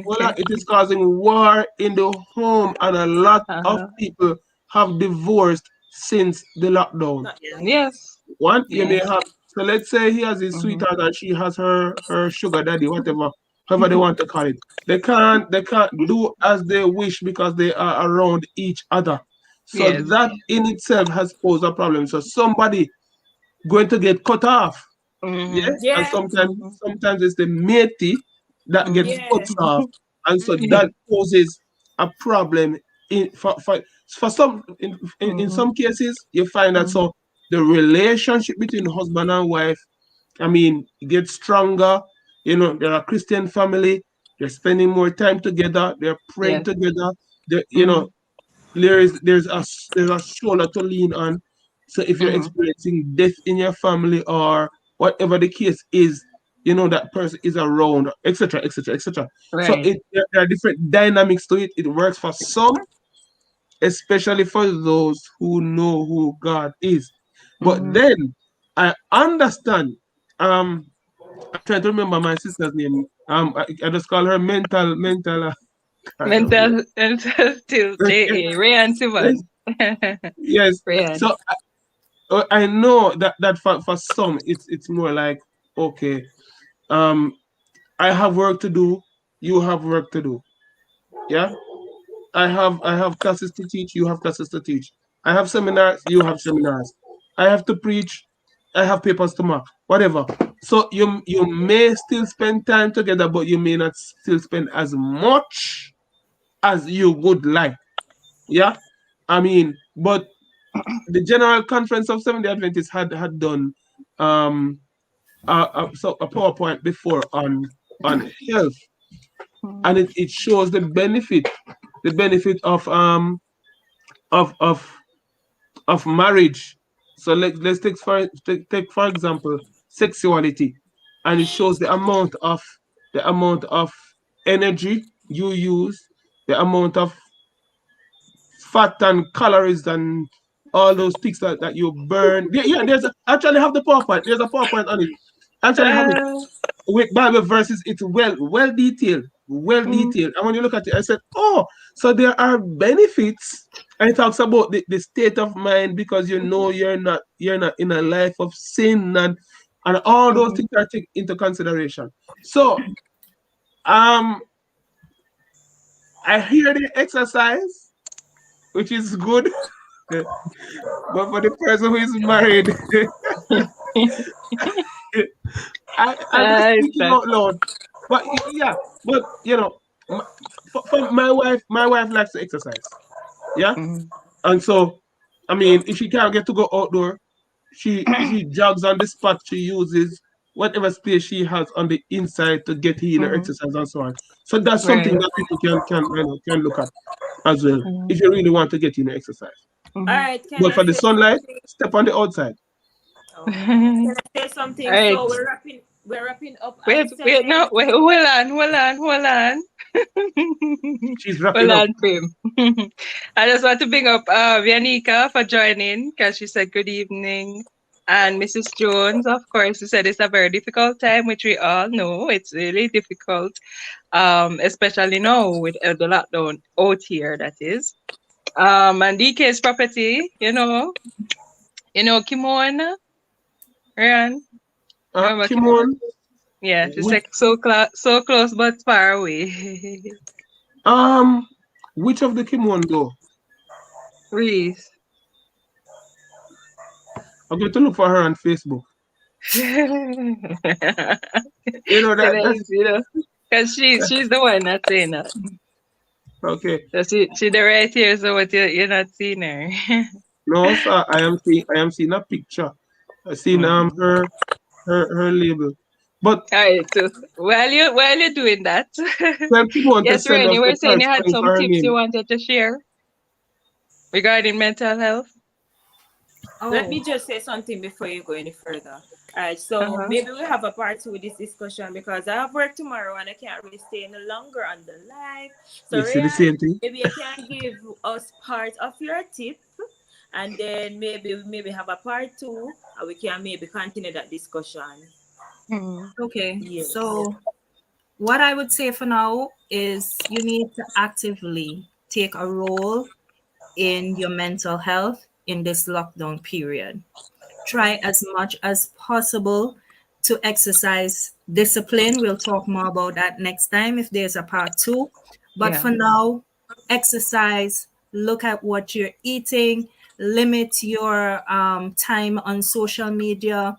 S5: Well, it is causing war in the home, and a lot of
S1: Uh-huh.
S5: people have divorced since the lockdown.
S2: Not
S3: Yeah.
S1: Yes.
S5: One, you may
S1: Yes.
S5: have, so let's say he has his
S1: Mm-hmm.
S5: sweetheart and she has her sugar daddy, whatever, however they want to call it. They can't do as they wish because they are around each other. So
S1: Yes.
S5: that in itself has posed a problem. So somebody going to get cut off.
S1: Mm-hmm.
S5: Yes, and
S2: Yeah.
S1: Mm-hmm.
S5: sometimes it's the matey that gets cut
S2: Yeah.
S1: Mm-hmm.
S5: off, and so
S2: Mm-hmm.
S5: that poses a problem in for some in
S1: Mm-hmm.
S5: some cases you find that
S1: Mm-hmm.
S5: so the relationship between husband and wife, I mean, it gets stronger. They're a Christian family. They're spending more time together. They're praying
S1: Yes.
S5: together. They,
S1: Mm-hmm.
S5: there's a shoulder to lean on. So if you're
S1: Mm-hmm.
S5: experiencing death in your family or whatever the case is, that person is around, etc., etc., etc. So
S1: Right.
S5: there are different dynamics to it. It works for some, especially for those who know who God is. But
S1: Mm-hmm.
S5: then I understand. I'm trying to remember my sister's name. I just call her mental. Kind of.
S1: Mental still JA. Ray and
S5: Yes,
S1: Sivan.
S5: yes.
S1: Rayan.
S5: So I know that for some it's more like, okay, um I have work to do, you have work to do. Yeah. I have classes to teach, you have classes to teach. I have seminars, you have seminars. I have to preach, I have papers to mark, whatever. So you may still spend time together, but you may not still spend as much as you would like. Yeah. I mean, but the General Conference of Seventh-day Adventists had done um a PowerPoint before on health,
S1: Mm-hmm.
S5: and it shows the benefit of of marriage. So let's take for example sexuality, and it shows the amount of energy you use, the amount of fat and calories and all those things that you burn. Yeah, actually have the PowerPoint. There's a PowerPoint on it. Actually have it
S1: Uh,
S5: with Bible verses. It's well detailed, well
S1: mm,
S5: detailed. And when you look at it, I said, oh, so there are benefits. And it talks about the state of mind because you're not in a life of sin and all those
S1: mm.
S5: things are taken into consideration. So um I hear the exercise, which is good. But for the person who is married, I'm just
S1: It's
S5: speaking
S1: that.
S5: out loud. But yeah, but for my wife likes to exercise. Yeah,
S1: Mm,
S5: and so I mean, if she can't get to go outdoor, she jogs on the spot. She uses whatever space she has on the inside to get in her
S1: mm,
S5: exercise and so on. So that's something
S1: right.
S5: that people can look at as well
S1: Mm,
S5: if you really want to get in exercise.
S2: All
S1: mm.
S2: right. Can
S5: But
S2: I
S5: for the
S2: say
S5: sunlight,
S2: something?
S5: step on the outside.
S2: Oh. Can I say
S1: All
S2: something?
S1: right.
S2: So we're wrapping up at
S1: Wait, no,
S2: 7.
S1: wait, hold on.
S5: She's
S1: Hold
S5: wrapping up.
S1: on, Prim. I just want to bring up Vianika for joining because she said good evening. And Mrs. Jones, of course, she said it's a very difficult time, which we all know. It's really difficult, especially now with the lockdown out here, that is. And DK's property, You know Kimon, Ryan? Remember Kimon?
S5: Kimon,
S1: Yeah, she's
S5: which
S1: like so close but far away.
S5: um, which of the Kimon though?
S1: Reese.
S5: I'm going to look for her on Facebook.
S1: You
S5: You know that
S1: know,
S5: that's
S1: you know, because she's the one that's saying that.
S5: okay.
S1: So she the right here, so what you're not seeing her.
S5: No, sir, I am seeing a picture. I seen
S1: Mm.
S5: her label. But
S1: All right, so while you're doing that,
S5: tell Kimon to
S1: yes,
S5: send
S1: Ren,
S5: us
S1: you
S5: the
S1: were saying
S5: correct
S1: you had
S5: spelling
S1: some
S5: for her
S1: tips you
S5: name.
S1: wanted to share regarding mental health.
S2: Let
S3: Oh,
S2: me just say something before you go any further. Alright, so
S1: Uh-huh.
S2: maybe we have a part two with this discussion because I have work tomorrow and I can't really stay any longer on the live. So
S5: You see the
S2: Ryan,
S5: same thing?
S2: maybe you can give us part of your tip and then maybe have a part two and we can maybe continue that discussion.
S1: Mm.
S3: okay.
S2: Yes.
S3: So what I would say for now is you need to actively take a role in your mental health in this lockdown period. Try as much as possible to exercise discipline. We'll talk more about that next time if there's a part two. But
S1: Yeah.
S3: for now, exercise, look at what you're eating, limit your time on social media,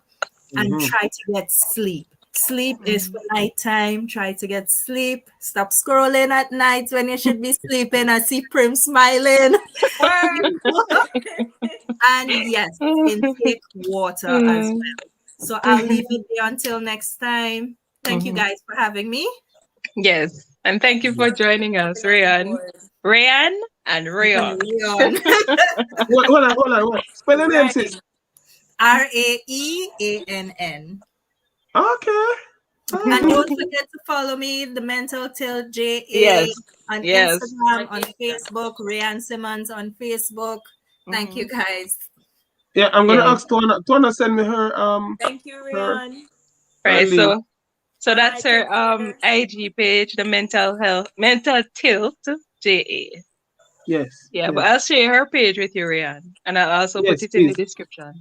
S3: and
S5: Mm-hmm.
S3: try to get sleep. Sleep is for
S1: Mm.
S3: nighttime. Try to get sleep. Stop scrolling at night when you should be sleeping. I see Prim smiling.
S2: Word.
S3: And yes, intake water as
S1: Mm.
S3: well. So I'll leave it there until next time. Thank you
S1: Mhm.
S3: guys for having me.
S1: Yes, and thank you for joining us,
S2: Jumping on
S1: Rayan.
S2: board.
S1: Rayan and
S3: And
S1: Rayon.
S3: Leon.
S5: Hold on. Spell your name, sis.
S2: Right.
S3: Raeann.
S5: Okay. All
S3: And
S5: right.
S3: don't forget to follow me, the Mental Till JA,
S1: Yes,
S3: on
S1: yes.
S3: Instagram,
S2: On
S3: on
S2: Insta.
S3: Facebook, Rayan Simmons on Facebook. Thank you
S1: Mhm.
S3: guys.
S5: Yeah, I'm gonna
S1: Yes.
S5: ask Twana send me
S2: Thank you,
S5: her
S2: Rian.
S5: her
S1: Right.
S5: link.
S1: So
S2: All
S1: that's
S2: right,
S1: her
S2: take care.
S1: IG page, the mental tilt JA. Yeah, but
S5: Yes.
S1: I'll share her page with you, Rayan, and I'll also put
S5: Yes,
S1: it in the
S5: please.
S1: description.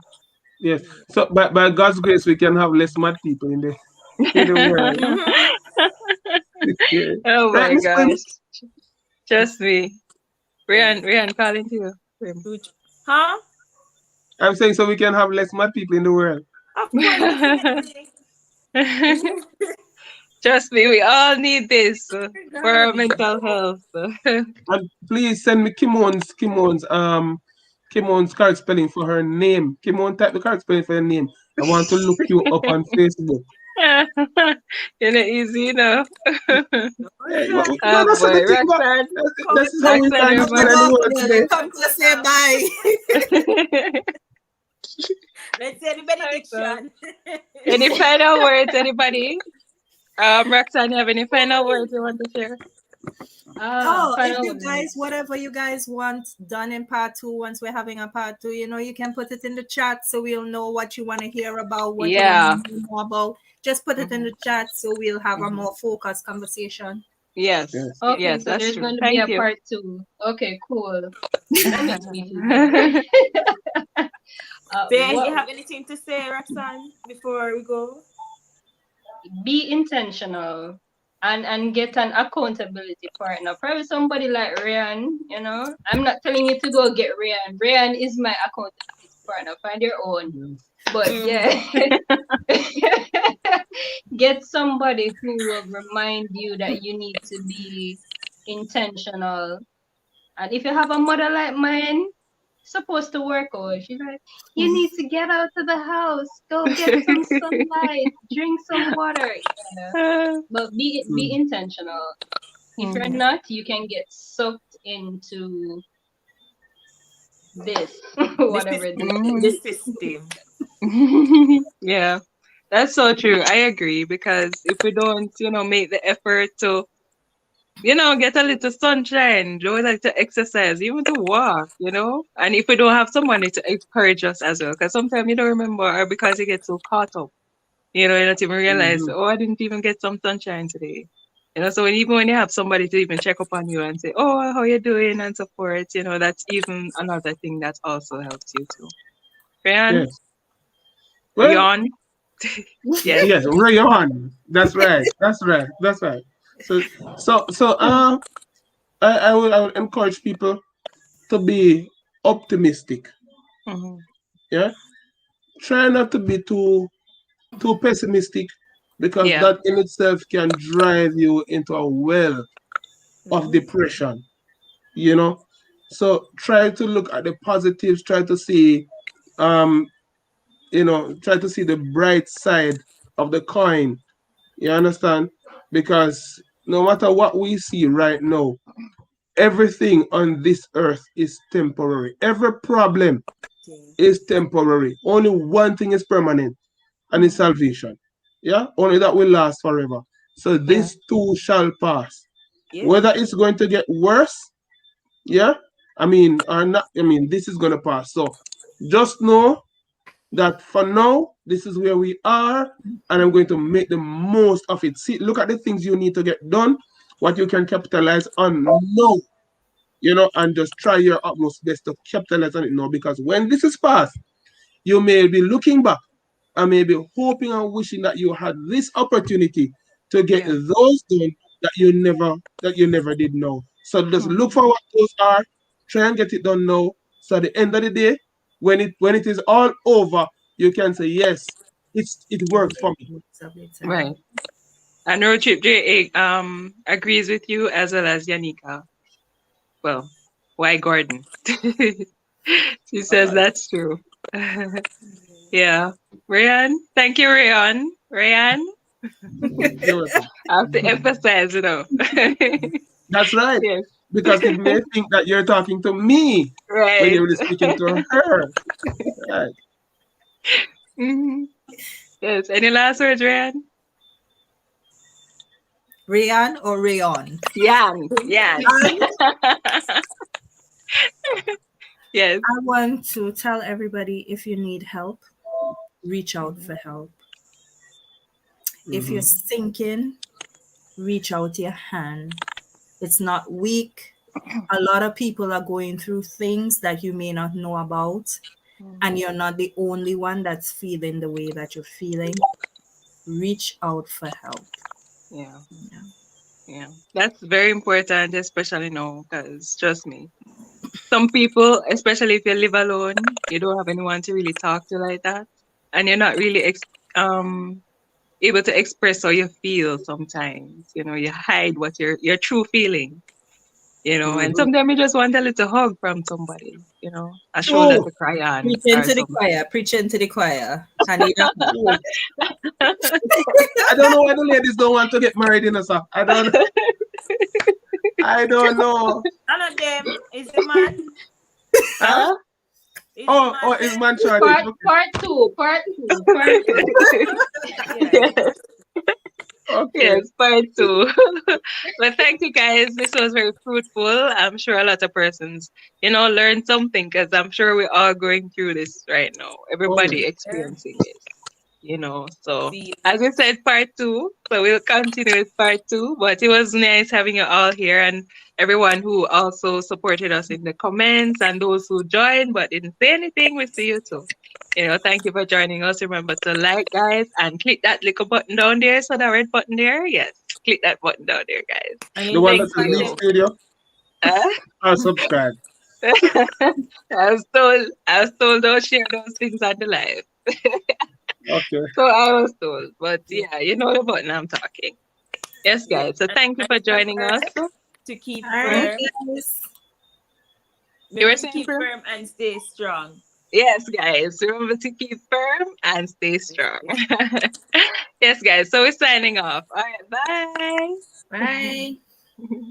S5: Yes. So by God's grace we can have less mad people in the world.
S2: Mm-hmm.
S5: Yeah.
S1: Oh
S5: Right,
S1: my
S5: Miss Prim?
S1: gosh. Trust me. Rian calling to you.
S2: Huh?
S5: I'm saying so we can have less mad people in the world.
S2: Of course, definitely.
S1: Trust me, we all need this for our
S2: Regardless.
S1: mental health.
S5: And please send me Kimon's correct spelling for her name. Kimon, type the correct spelling for her name. I want to look you up on Facebook.
S1: You know, easy enough.
S5: Hey,
S1: Oh
S5: that's the
S1: boy,
S5: thing. But
S1: Roxanne.
S5: this is how we
S1: Roxanne,
S5: find the
S3: Okay,
S5: man of the
S1: remember.
S5: world
S3: okay.
S5: today.
S3: Come to say bye.
S2: Let's say the
S1: Roxanne.
S2: benediction.
S1: Any final words, anybody? Roxanne, you have any final words you want to share?
S3: Oh, if
S4: Final
S3: you guys,
S4: words.
S3: whatever you guys want done in part two, once we're having a part two, you can put it in the chat so we'll know what you want to hear about, what you want to
S1: Yeah.
S3: know more about. Just put it in
S1: Mhm,
S3: the chat so we'll have a
S1: mhm.
S3: more focused conversation.
S1: Yes.
S5: Yes.
S4: Okay,
S1: Yes,
S4: so
S1: that's
S4: there's
S1: true.
S4: going to be
S1: Thank
S4: a
S1: you.
S4: part two. Okay, cool. That makes me feel better.
S2: Say, you
S4: What
S2: have anything to say, Roxanne, before we go?
S4: be intentional and get an accountability partner. Probably somebody like Ryan. I'm not telling you to go get Ryan. Ryan is my accountability partner. Find your own.
S5: Yes.
S4: But yeah,
S2: Mm-hmm.
S4: get somebody who will remind you that you need to be intentional. And if you have a mother like mine, supposed to work out. She's like, you need to get out of the house, go get some sunlight, drink some water. Yeah. But be
S5: Mm.
S4: intentional. If you're
S1: Mhm.
S4: not, you can get sucked into this,
S2: This
S4: whatever
S2: is
S4: this
S1: Mhm.
S2: the
S4: is.
S2: system.
S1: Yeah, that's so true. I agree because if we don't, make the effort to, get a little sunshine, do like to exercise, even to walk. And if we don't have somebody to encourage us as well, because sometimes you don't remember or because you get so caught up, you don't even realize,
S5: Mhm.
S1: oh, I didn't even get some sunshine today. So even when you have somebody to even check up on you and say, oh, how you doing and so forth, that's even another thing that also helps you too. Ryan,
S5: Yes. Well,
S1: yawn. Yes.
S5: yes, Rayon. That's right. That's right. That's right. So, so, I will encourage people to be optimistic.
S1: Hmm.
S5: Yeah. Try not to be too pessimistic because
S1: Yeah.
S5: that in itself can drive you into a well of
S2: Mhm.
S5: depression. You know. So try to look at the positives. Try to see, um, try to see the bright side of the coin. You understand? Because no matter what we see right now, everything on this earth is temporary. Every problem
S2: Okay.
S5: is temporary. Only one thing is permanent, and it's
S1: Mhm.
S5: salvation. Yeah? Only that will last forever. So
S1: Yeah.
S5: this too shall pass.
S2: Yeah.
S5: Whether it's going to get worse, yeah, I mean, or not, I mean, this is going to pass. So just know that for now, this is where we are, and I'm going to make the most of it. See, look at the things you need to get done, what you can capitalize on now, and just try your utmost best to capitalize on it now. Because when this is past, you may be looking back and maybe hoping and wishing that you had this opportunity to get
S1: Yeah.
S5: those done that you never did know. So just look
S1: Hmm.
S5: for what those are, try and get it done now. So at the end of the day, when it is all over, you can say, yes, it worked for me.
S3: Most of the
S1: Right.
S3: time.
S1: And Road Trip J agrees with you as well as Yanika. Well, why Gordon? She
S5: All
S1: says
S5: right.
S1: that's true. Yeah. Rayan, thank you, Rayan. Rayan,
S5: You're welcome.
S1: I have to emphasize,
S5: That's right.
S1: Yes.
S5: Because it may think that you're talking to me when
S1: Right.
S5: you're really speaking to her. Right.
S1: Hmm. Yes. Any last words, Rayan?
S3: Rayan or Rayon?
S1: Yan. Yan. Yes.
S3: I want to tell everybody, if you need help, reach out
S1: Mhm.
S3: for help. If you're
S5: Mhm.
S1: Mhm.
S3: sinking, reach out your hand. It's not weak. A lot of people are going through things that you may not know about, and
S1: Mhm.
S3: you're not the only one that's feeling the way that you're feeling. Reach out for help.
S1: Yeah.
S3: Yeah.
S1: Yeah. That's very important, especially now, because trust me, some people, especially if you live alone, you don't have anyone to really talk to like that, and you're not really able to express how you feel sometimes. You hide what your true feeling. And
S5: Mhm.
S1: sometimes you just want a little hug from somebody. A shoulder
S3: True.
S1: to cry on
S3: Preaching
S1: or
S3: to the
S1: something.
S3: choir. Preaching to the choir. I need a hug.
S5: True. I don't know why the ladies don't want to get married in us. I don't know.
S2: None of them is the man.
S5: Huh?
S1: Huh?
S2: Is the
S5: Oh,
S2: man
S5: it's
S2: them?
S5: man shortage. Okay.
S4: Part 2.
S2: Yeah.
S5: Okay.
S1: Yes, part two. But thank you guys. This was very fruitful. I'm sure a lot of persons, learned something because I'm sure we're all going through this right now.
S5: Oh yeah.
S1: Everybody
S2: Yeah.
S1: experiencing this. So
S2: Feel
S1: as we said, part two. So we'll continue with part two. But it was nice having you all here and everyone who also supported us in the comments and those who joined but didn't say anything. We see you too. Thank you for joining us. Remember to like, guys, and click that little button down there. So that red button there, yes, click that button down there, guys.
S2: and
S5: The
S2: in
S5: one that
S2: next
S5: says leave
S2: video.
S5: studio.
S1: Uh,
S5: I'll subscribe.
S1: I was told don't share those things on the live.
S5: Okay.
S1: So I was told, but
S2: Yeah.
S1: yeah, you know the button I'm talking. Yes,
S2: Yeah.
S1: guys. So thank you
S2: And
S1: for joining
S2: remember
S1: us.
S2: to keep
S3: All right,
S1: Mhm.
S2: firm.
S3: guys.
S1: You were
S2: Remember to
S1: saying,
S2: keep
S1: Prue?
S2: firm and stay strong.
S1: Yes, guys. Remember to keep firm and stay strong.
S2: Stay
S1: Yes, guys. So we're signing off. All right. Bye.
S3: Bye.